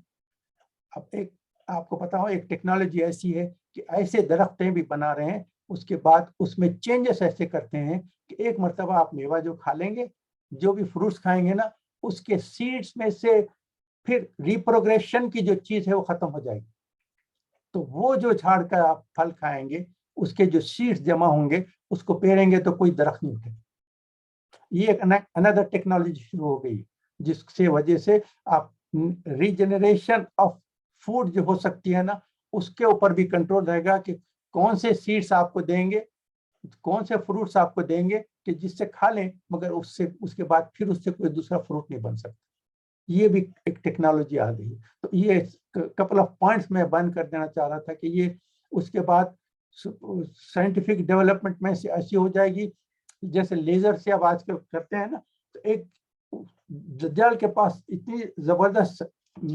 اب ایک آپ کو پتا ہو ایک ٹیکنالوجی ایسی ہے کہ ایسے درختیں بھی بنا رہے ہیں، اس کے بعد اس میں چینجز ایسے کرتے ہیں کہ ایک مرتبہ آپ میوہ جو کھا لیں گے، جو بھی فروٹس کھائیں گے نا، اس کے سیڈز میں سے پھر ریپروگریشن کی جو چیز ہے وہ ختم ہو جائے گی. تو وہ جو جھاڑ کا آپ پھل کھائیں گے اس کے جو سیڈز جمع ہوں گے اس کو پیریں گے تو کوئی درخت نہیں اٹھے. یہ ایک اندر ٹیکنالوجی شروع ہو گئی جس سے وجہ سے آپ ریجنریشن آف فوڈ جو ہو سکتی ہے نا، اس کے اوپر بھی کنٹرول رہے گا کہ کون سے سیڈز آپ کو دیں گے، کون سے فروٹس آپ کو دیں گے کہ جس سے کھا لیں مگر اس کے بعد پھر اس سے کوئی دوسرا فروٹ نہیں بن سکتا. یہ بھی ایک ٹیکنالوجی آ گئی. تو یہ کپل آف پوائنٹس میں بیان کر دینا چاہ رہا تھا کہ یہ اس کے بعد سائنٹیفک ڈیولپمنٹ میں سے ایسی ہو جائے گی جیسے لیزر سے اب آج کل کرتے ہیں نا. تو ایک دجال کے پاس اتنی زبردست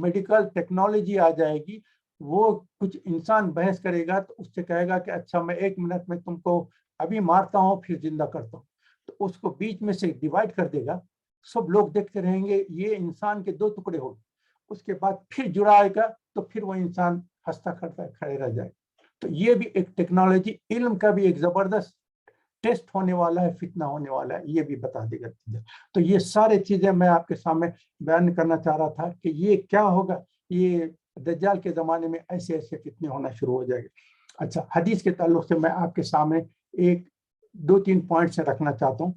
میڈیکل ٹیکنالوجی آ جائے گی، وہ کچھ انسان بحث کرے گا تو اس سے کہے گا کہ اچھا میں 1 منٹ میں تم کو ابھی مارتا ہوں پھر زندہ کرتا ہوں. تو اس کو بیچ میں سے ڈیوائڈ کر دے گا، سب لوگ دیکھتے رہیں گے، یہ انسان کے 2 ٹکڑے ہو. اس کے بعد پھر جڑائے گا تو پھر وہ انسان ہنستا کھڑے رہ جائے. تو یہ بھی ایک ٹیکنالوجی، علم کا بھی ایک زبردست ٹیسٹ ہونے والا ہے، فتنہ ہونے والا ہے، یہ بھی بتا دے گا. تو یہ سارے چیزیں میں آپ کے سامنے بیان کرنا چاہ رہا تھا کہ یہ کیا ہوگا. یہ دجال کے زمانے میں ایسے ایسے فتنے ہونا شروع ہو جائے گا. اچھا، حدیث کے تعلق سے میں آپ کے سامنے 2-3 پوائنٹس رکھنا چاہتا ہوں.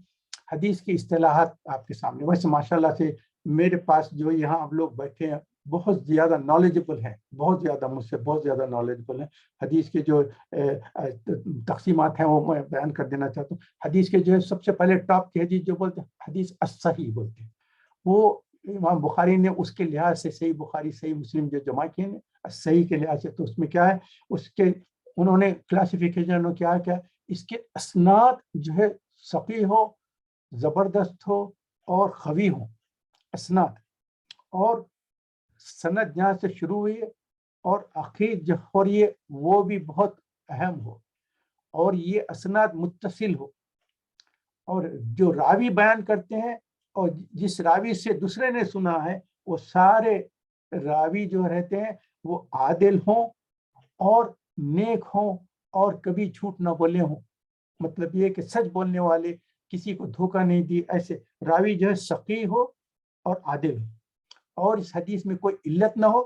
حدیث کی اصطلاحات آپ کے سامنے، ویسے ماشاءاللہ سے میرے پاس جو یہاں آپ لوگ بیٹھے ہیں بہت زیادہ نالجبل ہیں، بہت زیادہ مجھ سے بہت زیادہ نالجبل ہیں. حدیث کے جو تقسیمات ہیں وہ میں بیان کر دینا چاہتا ہوں. حدیث کے جو ہے سب سے پہلے ٹاپ کی حدیث جو بولتے ہیں حدیث الصحیح بولتے ہیں، وہ امام بخاری نے اس کے لحاظ سے صحیح بخاری صحیح مسلم جو جمع کیے ہیں صحیح کے لحاظ سے، تو اس میں کیا ہے، اس کے انہوں نے کلاسیفیکیشن کیا اس کے اسناد جو ہے صحیح ہو، زبردست ہو اور قوی ہو. اسناد اور سند جہاں سے شروع ہوئی ہے اور آخر جو ہو رہی ہے وہ بھی بہت اہم ہو، اور یہ اسناد متصل ہو، اور جو راوی بیان کرتے ہیں اور جس راوی سے دوسرے نے سنا ہے وہ سارے راوی جو رہتے ہیں وہ عادل ہوں اور نیک ہوں اور کبھی جھوٹ نہ بولے ہوں. مطلب یہ کہ سچ بولنے والے، کسی کو دھوکہ نہیں دی، ایسے راوی جو ہے سقی ہو اور عادل ہو، اور اس حدیث میں کوئی علت نہ ہو،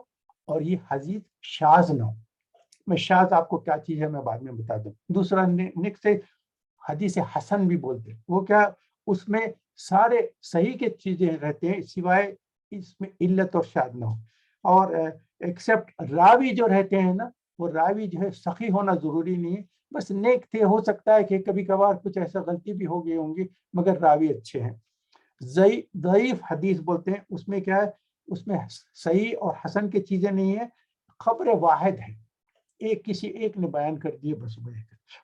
اور یہ حدیث شاذ نہ ہو. میں شاذ آپ کو کیا چیز ہے میں بعد میں بتا دوں. دوسرا نیکسٹ حدیث حسن بھی بولتے ہیں. وہ کیا، اس میں سارے صحیح کے چیزیں رہتے ہیں سوائے اس میں علت اور شاذ نہ ہو. اور ایکسپٹ راوی جو رہتے ہیں نا, وہ راوی جو ہے سخی ہونا ضروری نہیں ہے, بس نیک تھے, ہو سکتا ہے کہ کبھی کبھار کچھ ایسا غلطی بھی ہو گئی ہوں گی, مگر راوی اچھے ہیں. ضعیف حدیث بولتے ہیں, اس میں کیا ہے, اس میں صحیح اور حسن کی چیزیں نہیں ہیں, خبر واحد ہے, کسی ایک نے بیان کر دیے بس.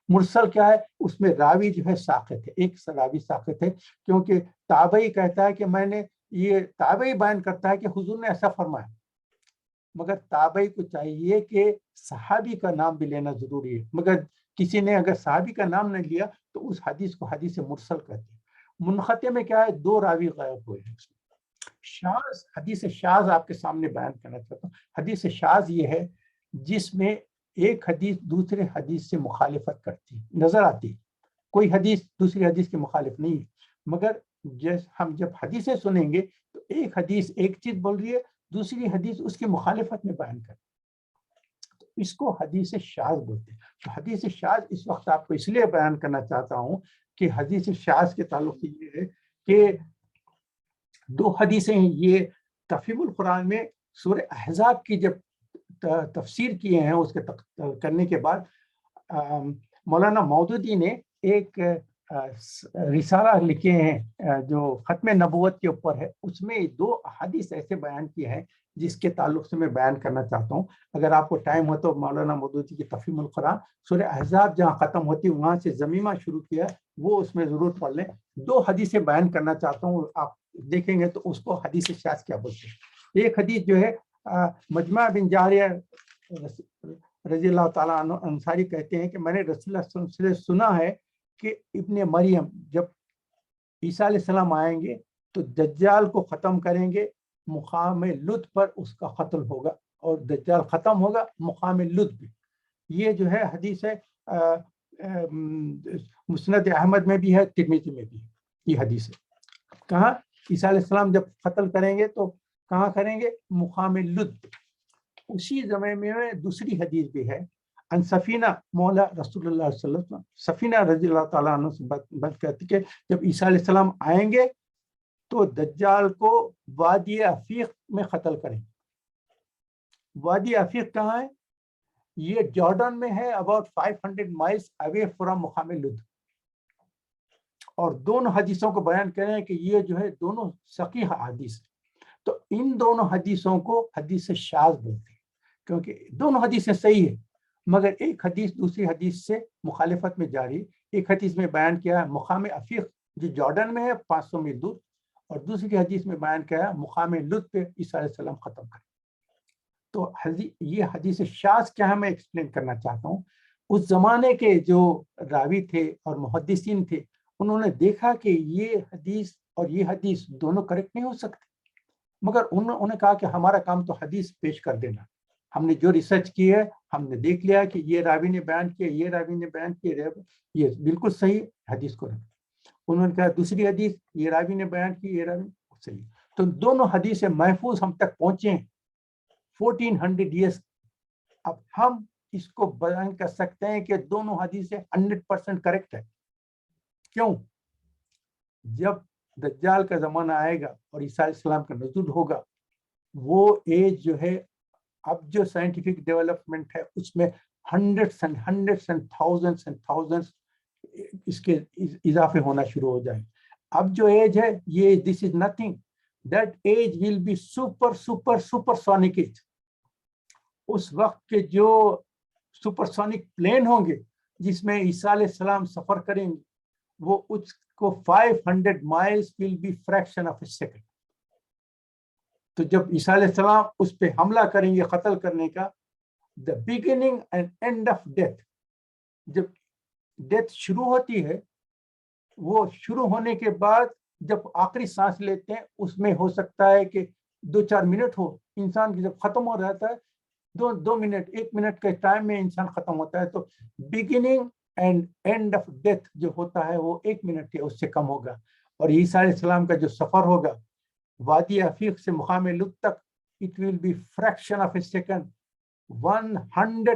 مرسل کیا ہے, اس میں راوی جو ہے ساقط ہے, ایک راوی ساقط ہے, کیونکہ تابعی کہتا ہے کہ میں نے, یہ تابعی بیان کرتا ہے کہ حضور نے ایسا فرمایا, مگر تابعی کو چاہیے کہ صحابی کا نام بھی لینا ضروری ہے, مگر کسی نے اگر صحابی کا نام نہیں لیا تو اس حدیث کو حدیث مرسل کہتے ہیں. منقطع میں کیا ہے, 2 راوی غائب ہوئے ہیں. شاذ, حدیث شاذ آپ کے سامنے بیان کرنا چاہتا ہوں. حدیث شاذ یہ ہے جس میں ایک حدیث دوسرے حدیث سے مخالفت کرتی نظر آتی. کوئی حدیث دوسری حدیث کے مخالف نہیں ہے, مگر ہم جب حدیثیں سنیں گے تو ایک حدیث ایک چیز بول رہی ہے, دوسری حدیث اس کی مخالفت میں بیان کرتی, تو اس کو حدیث شاذ بولتے ہیں. تو حدیث شاذ اس وقت آپ کو اس لیے بیان کرنا چاہتا ہوں کہ حدیث شاذ کے تعلق سے یہ ہے کہ 2 حدیثیں ہیں. یہ تفہیم القرآن میں سورہ احزاب کی جب تفسیر کیے ہیں, اس کے کرنے کے بعد مولانا مودودی نے ایک رسالہ لکھے ہیں جو ختم نبوت کے اوپر ہے. اس میں 2 حدیث ایسے بیان کیے ہیں جس کے تعلق سے میں بیان کرنا چاہتا ہوں. اگر آپ کو ٹائم ہو تو مولانا مودودی کی تفہیم القرآن سورہ احزاب جہاں ختم ہوتی وہاں سے ضمیمہ شروع کیا, وہ اس میں ضرور پڑھ لیں. 2 حدیثیں بیان کرنا چاہتا ہوں, آپ دیکھیں گے تو اس کو حدیث شاذ کیا بولتے ہیں. ایک حدیث جو ہے مجمع بن جاریہ رضی اللہ تعالیٰ عنہ انصاری کہتے ہیں کہ میں نے رسول اللہ صلی اللہ علیہ وسلم سے سنا ہے کہ ابن مریم جب عیسیٰ علیہ السلام آئیں گے تو دجال کو ختم کریں گے, مقام لد پر اس کا قتل ہوگا, اور دجال ختم ہوگا مقام لد بھی. یہ جو ہے حدیث ہے, مسند احمد میں بھی ہے, ترمذی میں بھی ہے. یہ حدیث ہے کہاں, عیسیٰ علیہ السلام جب قتل کریں گے تو کہاں کریں گے, مقام لد. اسی زمانے میں دوسری حدیث بھی ہے, ان سفینہ مولا رسول اللہ صلی اللہ علیہ وسلم, سفینہ رضی اللہ تعالیٰ عنہ سے بات کرتی کہ جب عیسیٰ علیہ السلام آئیں گے تو دجال کو وادی عفیق میں قتل کریں. وادی عفیق کہاں ہے, یہ جارڈن میں ہے, about 500 miles away from مقام لد. اور دونوں حدیثوں کو بیان کریں کہ یہ جو ہے دونوں صحیح حدیث. تو ان دونوں حدیثوں کو حدیث شاذ بولتے ہیں, کیونکہ دونوں حدیثیں صحیح ہیں, مگر ایک حدیث دوسری حدیث سے مخالفت میں جاری. ایک حدیث میں بیان کیا ہے مقام عفیق جو جارڈن میں ہے 500 میل دور, اور دوسری حدیث میں بیان کیا ہے مقام لد پہ عیسیٰ علیہ السلام ختم کریں. تو یہ حدیث شاذ کیا ہے, میں ایکسپلین کرنا چاہتا ہوں. اس زمانے کے جو راوی تھے اور محدثین تھے, انہوں نے دیکھا کہ یہ حدیث اور یہ حدیث دونوں کریکٹ نہیں ہو سکتے, مگر انہوں نے کہا کہ ہمارا کام تو حدیث پیش کر دینا. ہم نے جو ریسرچ کی ہے ہم نے دیکھ لیا کہ یہ راوی نے بیان کیا, یہ راوی نے بیان کیا, یہ بالکل صحیح, حدیث کو رکھ. انہوں نے کہا دوسری حدیث یہ راوی نے بیان کی, یہ راوی صحیح. تو دونوں حدیثیں محفوظ ہم تک پہنچے 1400 ایئرس. اب ہم اس کو بیان کر سکتے ہیں کہ دونوں حدیثیں 100% کریکٹ ہے. کیوں؟ جب دجال کا زمانہ آئے گا اور عیسیٰ علیہ السلام کا نزول ہوگا, وہ ایج جو ہے, اب جو سائنٹیفک ڈیولپمنٹ ہے اس میں ہنڈریڈس اینڈ تھاؤزنڈس اس کے اضافے ہونا شروع ہو جائیں. اب جو ایج ہے یہ this is nothing, that age will be supersonic age. اس وقت کے جو سپر سونک پلین ہوں گے جس میں عیسیٰ علیہ السلام سفر کریں گے, وہ اس کو 500 miles will be fraction of a second. تو جب عیسیٰ علیہ السلام اس پہ حملہ کریں گے قتل کرنے کا, the beginning and end of death, جب ڈیتھ شروع ہوتی ہے, وہ شروع ہونے کے بعد جب آخری سانس لیتے ہیں اس میں ہو سکتا ہے کہ 2-4 منٹ ہو. انسان کی جب ختم ہو رہتا ہے 2 منٹ 1 منٹ کے ٹائم میں انسان ختم ہوتا ہے. تو beginning and and of death جو ہوتا ہے وہ 1 منٹ یا اس سے کم ہوگا. اور عیسیٰ علیہ السلام کا جو سفر ہوگا وادی عفیق سے مقام لد تک, it will be fraction of a second. 100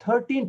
13,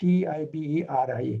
TIBERIA,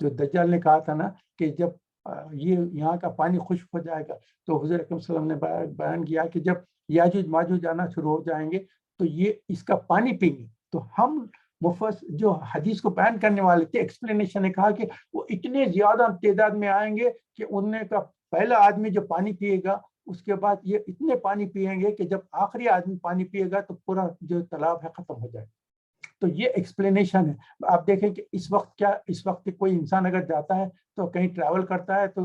جو دجال نے کہا تھا نا کہ جب یہ یہاں کا پانی خشک ہو جائے گا، تو حضور اکرم صلی اللہ علیہ وسلم نے بیان کیا کہ جب یاجوج ماجوج آنا شروع ہو جائیں گے تو یہ اس کا پانی پئیں گے. تو ہم جو حدیث کو بیان کرنے والے تھے، ایکسپلینیشن نے کہا کہ وہ اتنے زیادہ تعداد میں آئیں گے کہ انہیں کا پہلا آدمی جو پانی پیے گا اس کے بعد یہ اتنے پانی پیئیں گے کہ جب آخری آدمی پانی پیے گا تو پورا جو تالاب ہے ختم ہو جائے. تو یہ ایکسپلینیشن ہے. آپ دیکھیں کہ اس وقت کوئی انسان اگر جاتا ہے تو کہیں ٹریول کرتا ہے تو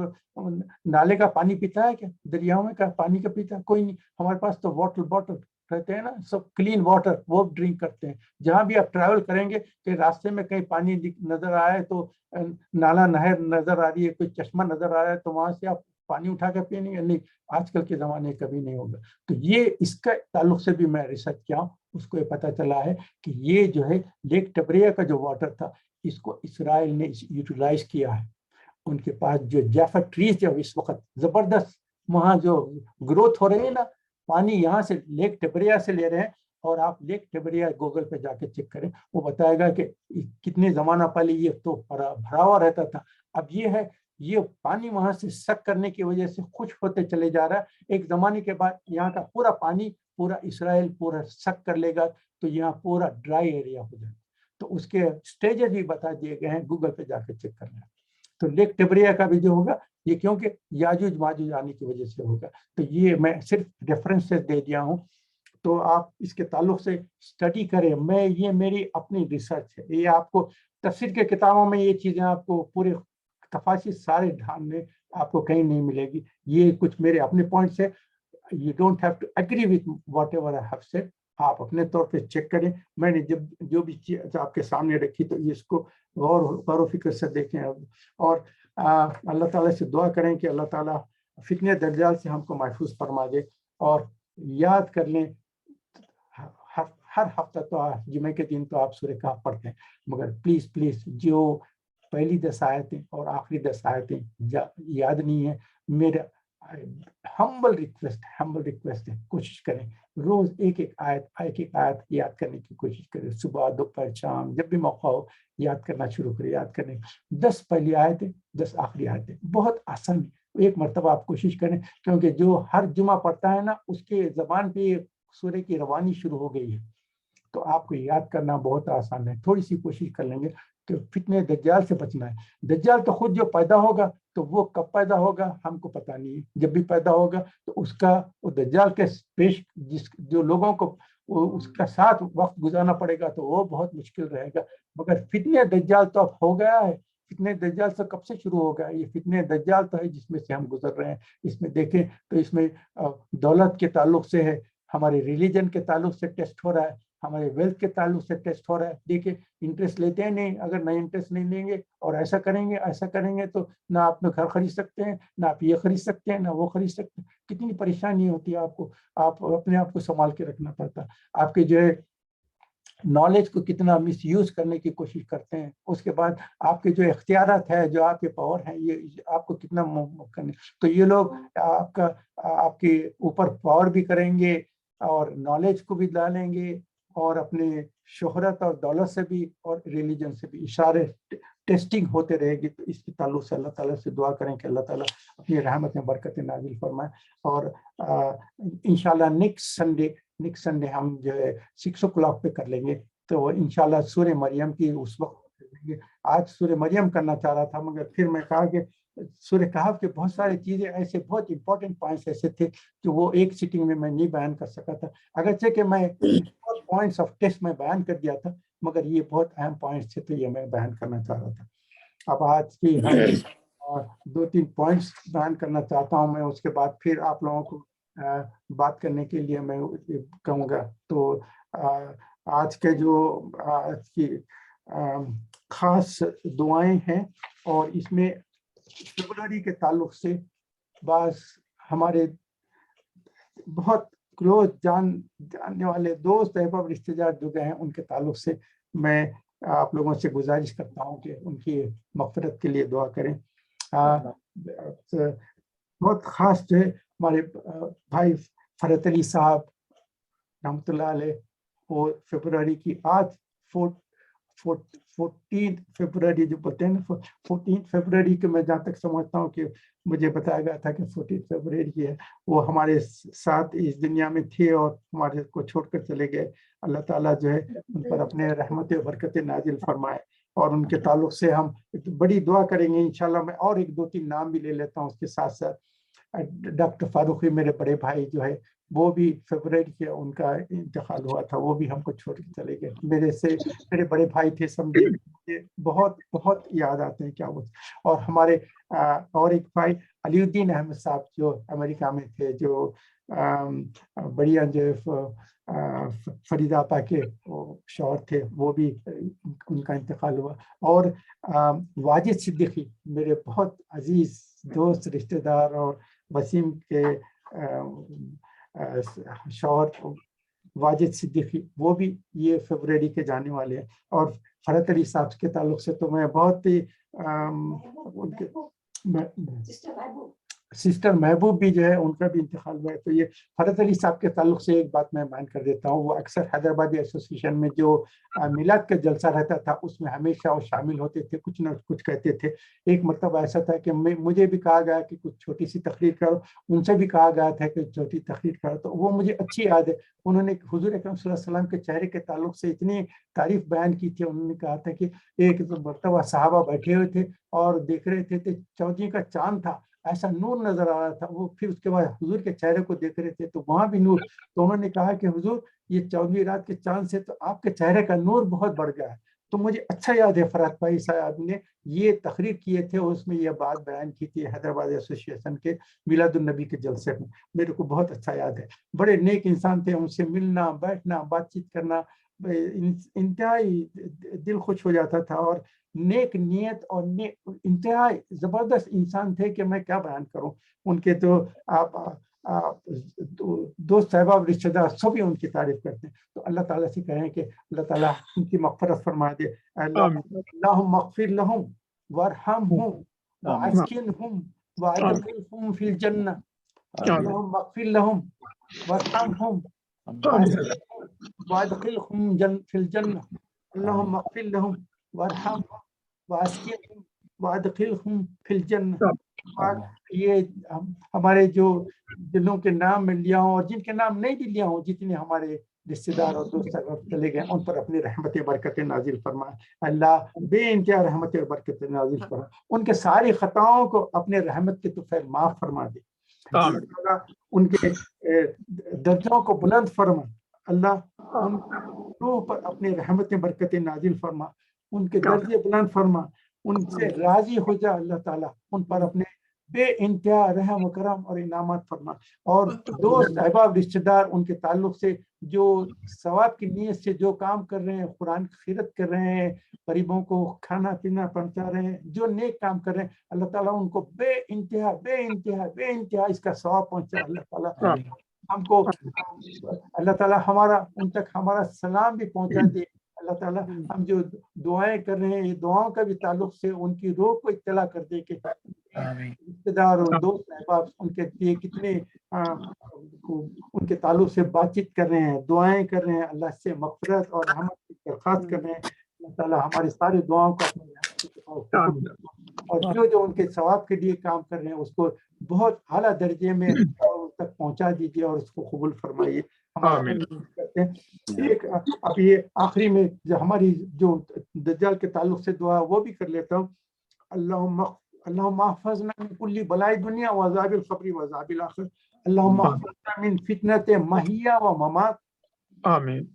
نالے کا پانی پیتا ہے کیا؟ دریاؤں میں کا پانی کا پیتا ہے؟ کوئی نہیں. ہمارے پاس تو واٹر باٹل رہتے ہیں نا، سب کلین واٹر، وہ ڈرنک کرتے ہیں. جہاں بھی آپ ٹریول کریں گے کہ راستے میں کہیں پانی نظر آئے تو نالا نہر نظر آ رہی ہے، کوئی چشمہ نظر آ رہا ہے تو وہاں سے آپ پانی اٹھا کے پییں گے؟ نہیں، آج کل کے زمانے کبھی نہیں ہوگا. تو یہ اس کا تعلق سے بھی میں ریسرچ کیا، اس کو یہ پتہ چلا ہے کہ یہ جو ہے لیک ٹبریا کا جو واٹر تھا اس کو اسرائیل نے یوٹیلائز کیا ہے. ان کے پاس جو جیفا ٹریز جو اس وقت زبردست وہاں جو گروتھ ہو رہی ہے نا، پانی یہاں سے لیک ٹبریا سے لے رہے ہیں. اور آپ لیک ٹبریا گوگل پہ جا کے چیک کریں، وہ بتائے گا کہ کتنے زمانہ پہلے یہ تو بھرا ہوا رہتا تھا. اب یہ پانی وہاں سے سک کرنے کی وجہ سے خشک ہوتے چلے جا رہا ہے. ایک زمانے کے بعد یہاں کا پورا پانی پورا اسرائیل پورا سک کر لے گا تو یہاں پورا ڈرائی ایریا ہو جائے. تو اس کے سٹیجز بھی بتا دیے گئے ہیں، گوگل پہ جا کے چیک کرنا. تو لیک ٹبریا کا بھی جو ہوگا یہ کیونکہ یاجوج ماجوج آنے کی وجہ سے ہوگا. تو یہ میں صرف ریفرنسز دے دیا ہوں، تو آپ اس کے تعلق سے اسٹڈی کریں. یہ میری اپنی ریسرچ ہے. یہ آپ کو تفسیر کے کتابوں میں یہ چیزیں آپ کو پورے تفاصیل سارے ڈھان میں آپ کو کہیں نہیں ملے گی. یہ کچھ میرے اپنے پوائنٹس ہے. You don't have to agree with whatever I have said. آپ اپنے طور پہ چیک کریں. میں نے جو بھی چیز آپ کے سامنے رکھی تو اس کو غور و فکر سے دیکھیں. اور اللہ تعالیٰ سے دعا کریں کہ اللہ تعالیٰ فتنہ دجال سے ہم کو محفوظ فرما دے. اور یاد کر لیں ہر ہفتہ تو جمعہ کے دن تو آپ سورہ کہف پڑھتے ہیں، مگر پلیز جو پہلی 10 آیتیں اور آخری 10 آیتیں یاد نہیں ہے، میرا ہمبل ریکویسٹ ہے، کوشش کریں روز ایک آیت یاد کرنے کی کوشش کریں. صبح دوپہر شام جب بھی موقع ہو یاد کرنا شروع کریں. یاد کریں 10 پہلی آیتیں 10 آخری آیتیں، بہت آسان ہے. ایک مرتبہ آپ کوشش کریں، کیونکہ جو ہر جمعہ پڑھتا ہے نا اس کے زبان پہ سورہ کی روانی شروع ہو گئی ہے، تو آپ کو یاد کرنا بہت آسان ہے. تھوڑی سی کوشش کر لیں گے کہ فتنہ دجال سے بچنا ہے. دجال تو خود جو پیدا ہوگا تو وہ کب پیدا ہوگا ہم کو پتہ نہیں ہے. جب بھی پیدا ہوگا تو اس کا وہ دجال کے پیش جو لوگوں کو اس کا ساتھ وقت گزارنا پڑے گا تو وہ بہت مشکل رہے گا. مگر فتنہ دجال تو اب ہو گیا ہے. فتنہ دجال سے کب سے شروع ہو گیا؟ یہ فتنہ دجال تو ہے جس میں سے ہم گزر رہے ہیں. اس میں دیکھیں تو اس میں دولت کے تعلق سے ہے، ہمارے ریلیجن کے تعلق سے ٹیسٹ ہو رہا ہے، ہمارے ویلتھ کے تعلق سے ٹیسٹ ہو رہا ہے. دیکھیں انٹرسٹ لیتے ہیں نہیں، اگر نئے انٹرسٹ نہیں لیں گے اور ایسا کریں گے تو نہ آپ گھر خرید سکتے ہیں، نہ آپ یہ خرید سکتے ہیں، نہ وہ خرید سکتے ہیں. کتنی پریشانی ہوتی ہے آپ کو. آپ اپنے آپ کو سنبھال کے رکھنا پڑتا ہے. آپ کے جو ہے نالج کو کتنا مس یوز کرنے کی کوشش کرتے ہیں. اس کے بعد آپ کے جو اختیارات ہے، جو آپ کے پاور ہیں، یہ آپ کو کتنا کرنے. تو یہ لوگ آپ کے اوپر پاور بھی کریں گے اور نالج کو بھی ڈالیں گے اور اپنے شہرت اور دولت سے بھی اور ریلیجن سے بھی اشارے ٹیسٹنگ ہوتے رہے گی. تو اس کے تعلق سے اللہ تعالیٰ سے دعا کریں کہ اللہ تعالیٰ اپنی رحمت میں برکت نازل فرمائے. اور انشاءاللہ نیکسٹ سنڈے ہم جو ہے 6 o'clock پہ کر لیں گے. تو انشاءاللہ سورہ مریم کی اس وقت کر لیں گے. آج سورہ مریم کرنا چاہ رہا تھا، مگر پھر میں کہا کہ سورہ کہف کے بہت ساری چیزیں ایسے بہت امپورٹنٹ پوائنٹس ایسے تھے کہ وہ ایک سیٹنگ میں نہیں بیان کر سکا تھا. اگرچہ کہ میں پوائنٹس آف ٹیسٹ میں بیان کر دیا تھا، مگر یہ بہت اہم پوائنٹس تھے تو یہ میں بیان کرنا چاہ رہا تھا. اب آج کی 2-3 پوائنٹس بیان کرنا چاہتا ہوں میں، اس کے بعد پھر آپ لوگوں کو بات کرنے کے لیے میں کہوں گا. تو آج کے جو آج کی خاص دعائیں ہیں، اور اس میں فیبرری کے تعلق سے بعض ہمارے بہت کلوز جاننے والے دوست احباب رشتہ دار جو گئے ہیں ان کے تعلق سے میں آپ لوگوں سے گزارش کرتا ہوں کہ ان کی مغفرت کے لیے دعا کریں. بہت خاص جو ہے ہمارے بھائی فرحت علی صاحب رحمۃ اللہ علیہ، وہ فیبرری کی آج 14 فروری جو بولتے ہیں نا 14 فروری کے میں جہاں تک سمجھتا ہوں کہ مجھے بتایا گیا تھا کہ 14 فروری ہے وہ ہمارے ساتھ اس دنیا میں تھے اور ہمارے کو چھوڑ کر چلے گئے. اللہ تعالیٰ جو ہے ان پر اپنے رحمت و برکت نازل فرمائے اور ان کے تعلق سے ہم بڑی دعا کریں گے انشاءاللہ. میں اور ایک دو تین نام بھی لے لیتا ہوں اس کے ساتھ ساتھ. ڈاکٹر فاروقی میرے بڑے بھائی جو ہے وہ بھی فروری کے ان کا انتقال ہوا تھا, وہ بھی ہم کو چھوڑ کے چلے گئے. میرے بڑے بھائی تھے سمجھے, بہت بہت یاد آتے ہیں کیا وہ. اور ہمارے اور ایک بھائی علی الدین احمد صاحب جو امریکہ میں تھے, جو بڑھیا جو فرید آپا کے شوہر تھے, وہ بھی ان کا انتقال ہوا. اور واجد صدیقی میرے بہت عزیز دوست رشتہ دار اور وسیم کے شوہر واجد صدیقی, وہ بھی یہ فروری کے جانے والے ہیں. اور فرحت علی صاحب کے تعلق سے تو میں بہت ہی ان کے سسٹر محبوب بھی جو ہے ان کا بھی انتقال ہوا ہے. تو یہ فرحت علی صاحب کے تعلق سے ایک بات میں بیان کر دیتا ہوں. وہ اکثر حیدرآبادی ایسوسی ایشن میں جو میلاد کا جلسہ رہتا تھا اس میں ہمیشہ وہ شامل ہوتے تھے, کچھ نہ کچھ کہتے تھے. ایک مرتبہ ایسا تھا کہ مجھے بھی کہا گیا کہ کچھ چھوٹی سی تقریر کرو, ان سے بھی کہا گیا تھا کہ چھوٹی تقریر کرو. تو وہ مجھے اچھی یاد ہے, انہوں نے حضور اکرم صلی اللہ علیہ وسلم کے چہرے کے تعلق سے اتنی تعریف بیان کی تھی. انہوں نے کہا تھا کہ ایک مرتبہ صحابہ بیٹھے ہوئے تھے اور دیکھ رہے تھے کہ چودھری کا چاند تھا, ایسا نور نظر آ رہا تھا. وہ پھر اس کے بعد حضور کے چہرے کو دیکھ رہے تھے تو وہاں بھی نور. تو انہوں نے کہا کہ حضور یہ 14ویں رات کے چاند سے تو آپ کے چہرے کا نور بہت بڑھ گیا ہے. تو مجھے اچھا یاد ہے فرحت بھائی صاحب نے یہ تقریر کیے تھے اور اس میں یہ بات بیان کی تھی حیدرآباد ایسوسی ایشن کے میلاد النبی کے جلسے میں. میرے کو بہت اچھا یاد ہے. بڑے نیک انسان تھے, ان سے ملنا بیٹھنا بات چیت کرنا انتہائی دل خوش ہو جاتا تھا. اور نیک نیت اور انتہائی زبردست انسان تھے کہ میں کیا بیان کروں. ان کے تو آپ دوست احباب رشتہ دار سبھی ان کی تعریف کرتے ہیں. تو اللہ تعالیٰ سے کہیں کہ اللہ تعالیٰ ان کی مغفرت فرما دے. اللہم اغفر لہم وارحمہم واسکنہم وادخلہم فی الجنہ. اللہم اغفر لہم وارحمہم وادخلہم فی الجنہ. اللہم اغفر لہم وارحمہم واسکنہم وادخلہم فی الجنہ. یہ ہمارے جو جنوں کے نام میں لیا ہوں اور جن کے نام نہیں بھی لیا ہوں, جتنے ہمارے رشتے دار اور دوست چلے گئے, ان پر اپنی رحمت برکت نازل فرمائے. اللہ بے انتہا رحمت برکت نازل فرمائے. ان کے ساری خطاؤں کو اپنے رحمت کے طفیل معاف فرما دے. ان کے درجوں کو بلند فرما. اللہ ان روح پر اپنی رحمت برکت نازل فرما, ان کے درجے بلند فرما, ان سے راضی ہو جا. اللہ تعالیٰ ان پر اپنے بے انتہا رحم و کرم اور انعامات فرما. اور دوست احباب رشتہ دار ان کے تعلق سے جو ثواب کی نیت سے جو کام کر رہے ہیں, قرآن کی خدمت کر رہے ہیں, غریبوں کو کھانا پینا پہنچا رہے ہیں, جو نیک کام کر رہے ہیں, اللہ تعالیٰ ان کو بے انتہا اس کا ثواب پہنچا. اللہ تعالیٰ ہم کو اللہ تعالیٰ ان تک ہمارا سلام بھی پہنچا دے. اللہ تعالیٰ ہم جو دعائیں کر رہے ہیں, یہ دعاؤں کا بھی تعلق سے ان کی روح کو اطلاع کر دے کہ رشتے دار اور دوست احباب ان کے لیے کتنے ان کے تعلق سے بات چیت کر رہے ہیں, دعائیں کر رہے ہیں, اللہ سے مغفرت اور رحمت کی درخواست کر رہے ہیں. اللہ تعالیٰ ہماری ساری دعاؤں کو اپنے اور جو ان کے ثواب کے لیے کام کر رہے ہیں اس کو بہت اعلیٰ درجے میں تک پہنچا دیجیے اور اس کو قبول فرمائیے. کرتے ہیں ایک اب یہ آخری میں جو ہماری جو دجال کے تعلق سے دعا وہ بھی کر لیتا ہوں. اللہم احفظنا من کل بلاء دنیا وعذاب القبر وعذاب الآخرہ. اللہم احفظنا من فتنۃ محیا و ممات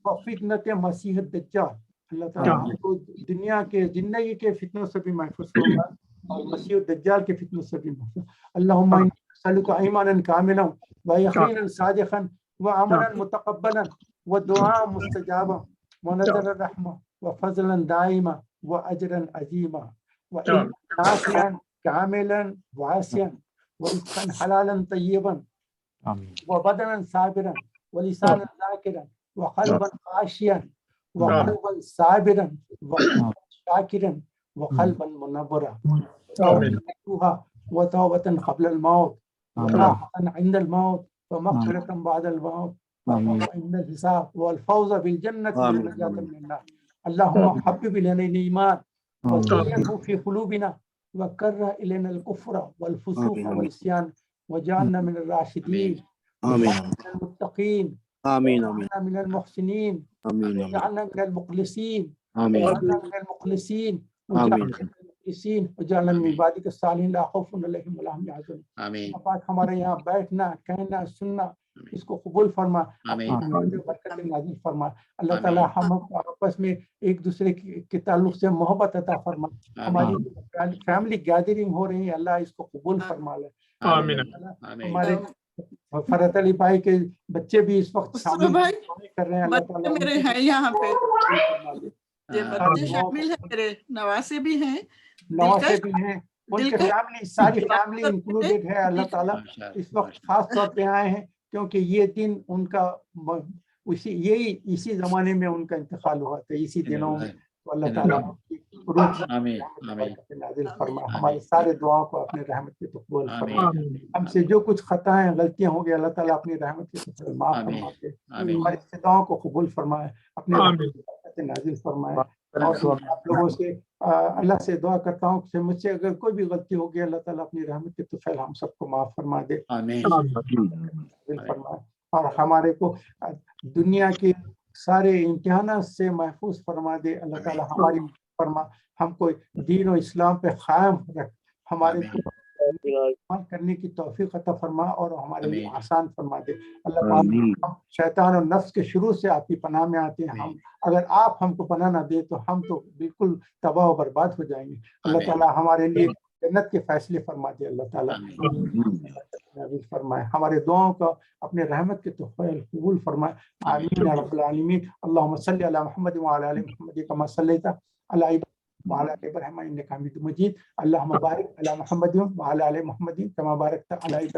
و فتنۃ مسیح الدجال. اللہ تعالیٰ ہم کو دنیا کے زندگی کے فتنوں سے بھی محفوظ فرما اور مسیح الدجال کے فتنوں سے بھی محفوظ. اللہم انی اسألک ایمانا کاملا و یقینا صادقا وعملا متقبلا ودعاء مستجابا ونظر الرحمة وفضلا دائما وأجرا عظيما وعلما نافعا كاملا واسعا ورزقا حلالا طيبا وبدنا صابرا ولسانا ذاكرا وقلبا خاشعا وقلبا صابرا وقلبا شاكرا وقلبا منورا وتوبة قبل الموت وراحة عند الموت ومغفرة بعد الموت وعند الحساب والفوز بالجنة والنجاة من النار. اللهم حبب إلينا الإيمان وزينه في قلوبنا وكره إلينا الكفر والفسوق والعصيان واجعلنا من الراشدين واجعلنا من المتقين واجعلنا من المحسنين واجعلنا من المخلصين واجعلنا من المخلصين واجعلنا من عبادك الصالحين لا خوف عليهم ولا هم يحزنون. پاک ہمارے یہاں بیٹھنا کہنا سننا اس کو قبول فرما، برکت نازل فرما. اللہ تعالیٰ ہم آپس میں ایک دوسرے کے تعلق سے محبت عطا فرما. ہماری فیملی گیدرنگ ہو رہی ہے، اللہ اس کو قبول فرما لے. ہمارے فرحت علی بھائی کے بچے بھی اس وقت شامل کر رہے ہیں، اللہ تعالیٰ میرے ہیں یہاں پہ بچے شامل ہیں، میرے نواسے بھی ہیں، نواسے بھی ہیں، ان کے فیملی ساری فیملی انکلوڈیڈ ہے. اللہ تعالیٰ اس وقت خاص طور پہ آئے ہیں کیونکہ یہ دن ان کا اسی زمانے میں ان کا انتقال ہوا تھا، اسی دنوں میں. تو اللہ تعالیٰ نازل فرما، ہماری سارے دعاؤں کو اپنے رحمت کے قبول فرما. ہم سے جو کچھ خطائیں غلطیاں ہوں گی اللہ تعالیٰ اپنی رحمت کے معاف فرما کے ہماری دعاؤں کو قبول فرمائے، اپنے رحمت سے نازل فرمائے. اور آپ لوگوں سے اللہ سے دعا کرتا ہوں کہ مجھ سے اگر کوئی بھی غلطی ہوگی اللہ تعالیٰ اپنی رحمت کے طفیل ہم سب کو معاف فرما دے فرمائے، اور ہمارے کو دنیا کے سارے امتحانات سے محفوظ فرما دے. اللہ تعالیٰ ہماری فرما، ہم کو دین و اسلام پہ قائم رکھ، ہمارے کرنے کی توفیق عطا فرما اور ہمارے لیے آسان فرما دے. اللہ تعالیٰ شیطان اور نفس کے شروع سے آپ کی پناہ میں آتے ہیں. ہم اگر آپ ہم کو پناہ نہ دے تو ہم تو بالکل تباہ و برباد ہو جائیں گے. اللہ تعالیٰ ہمارے لیے جنت کے فیصلے فرما دے. اللہ تعالیٰ فرمائے، ہمارے دعاؤں کا اپنے رحمت کے توفیل قبول فرمائے. آمین یا رب العالمین. اللہم صلی علی محمد وعلی آل محمد کما صلیت علی وعلى آل إبراهيم إنك حميد مجيد. اللهم بارك على محمد وعلى آل محمد كما باركت على إبراهيم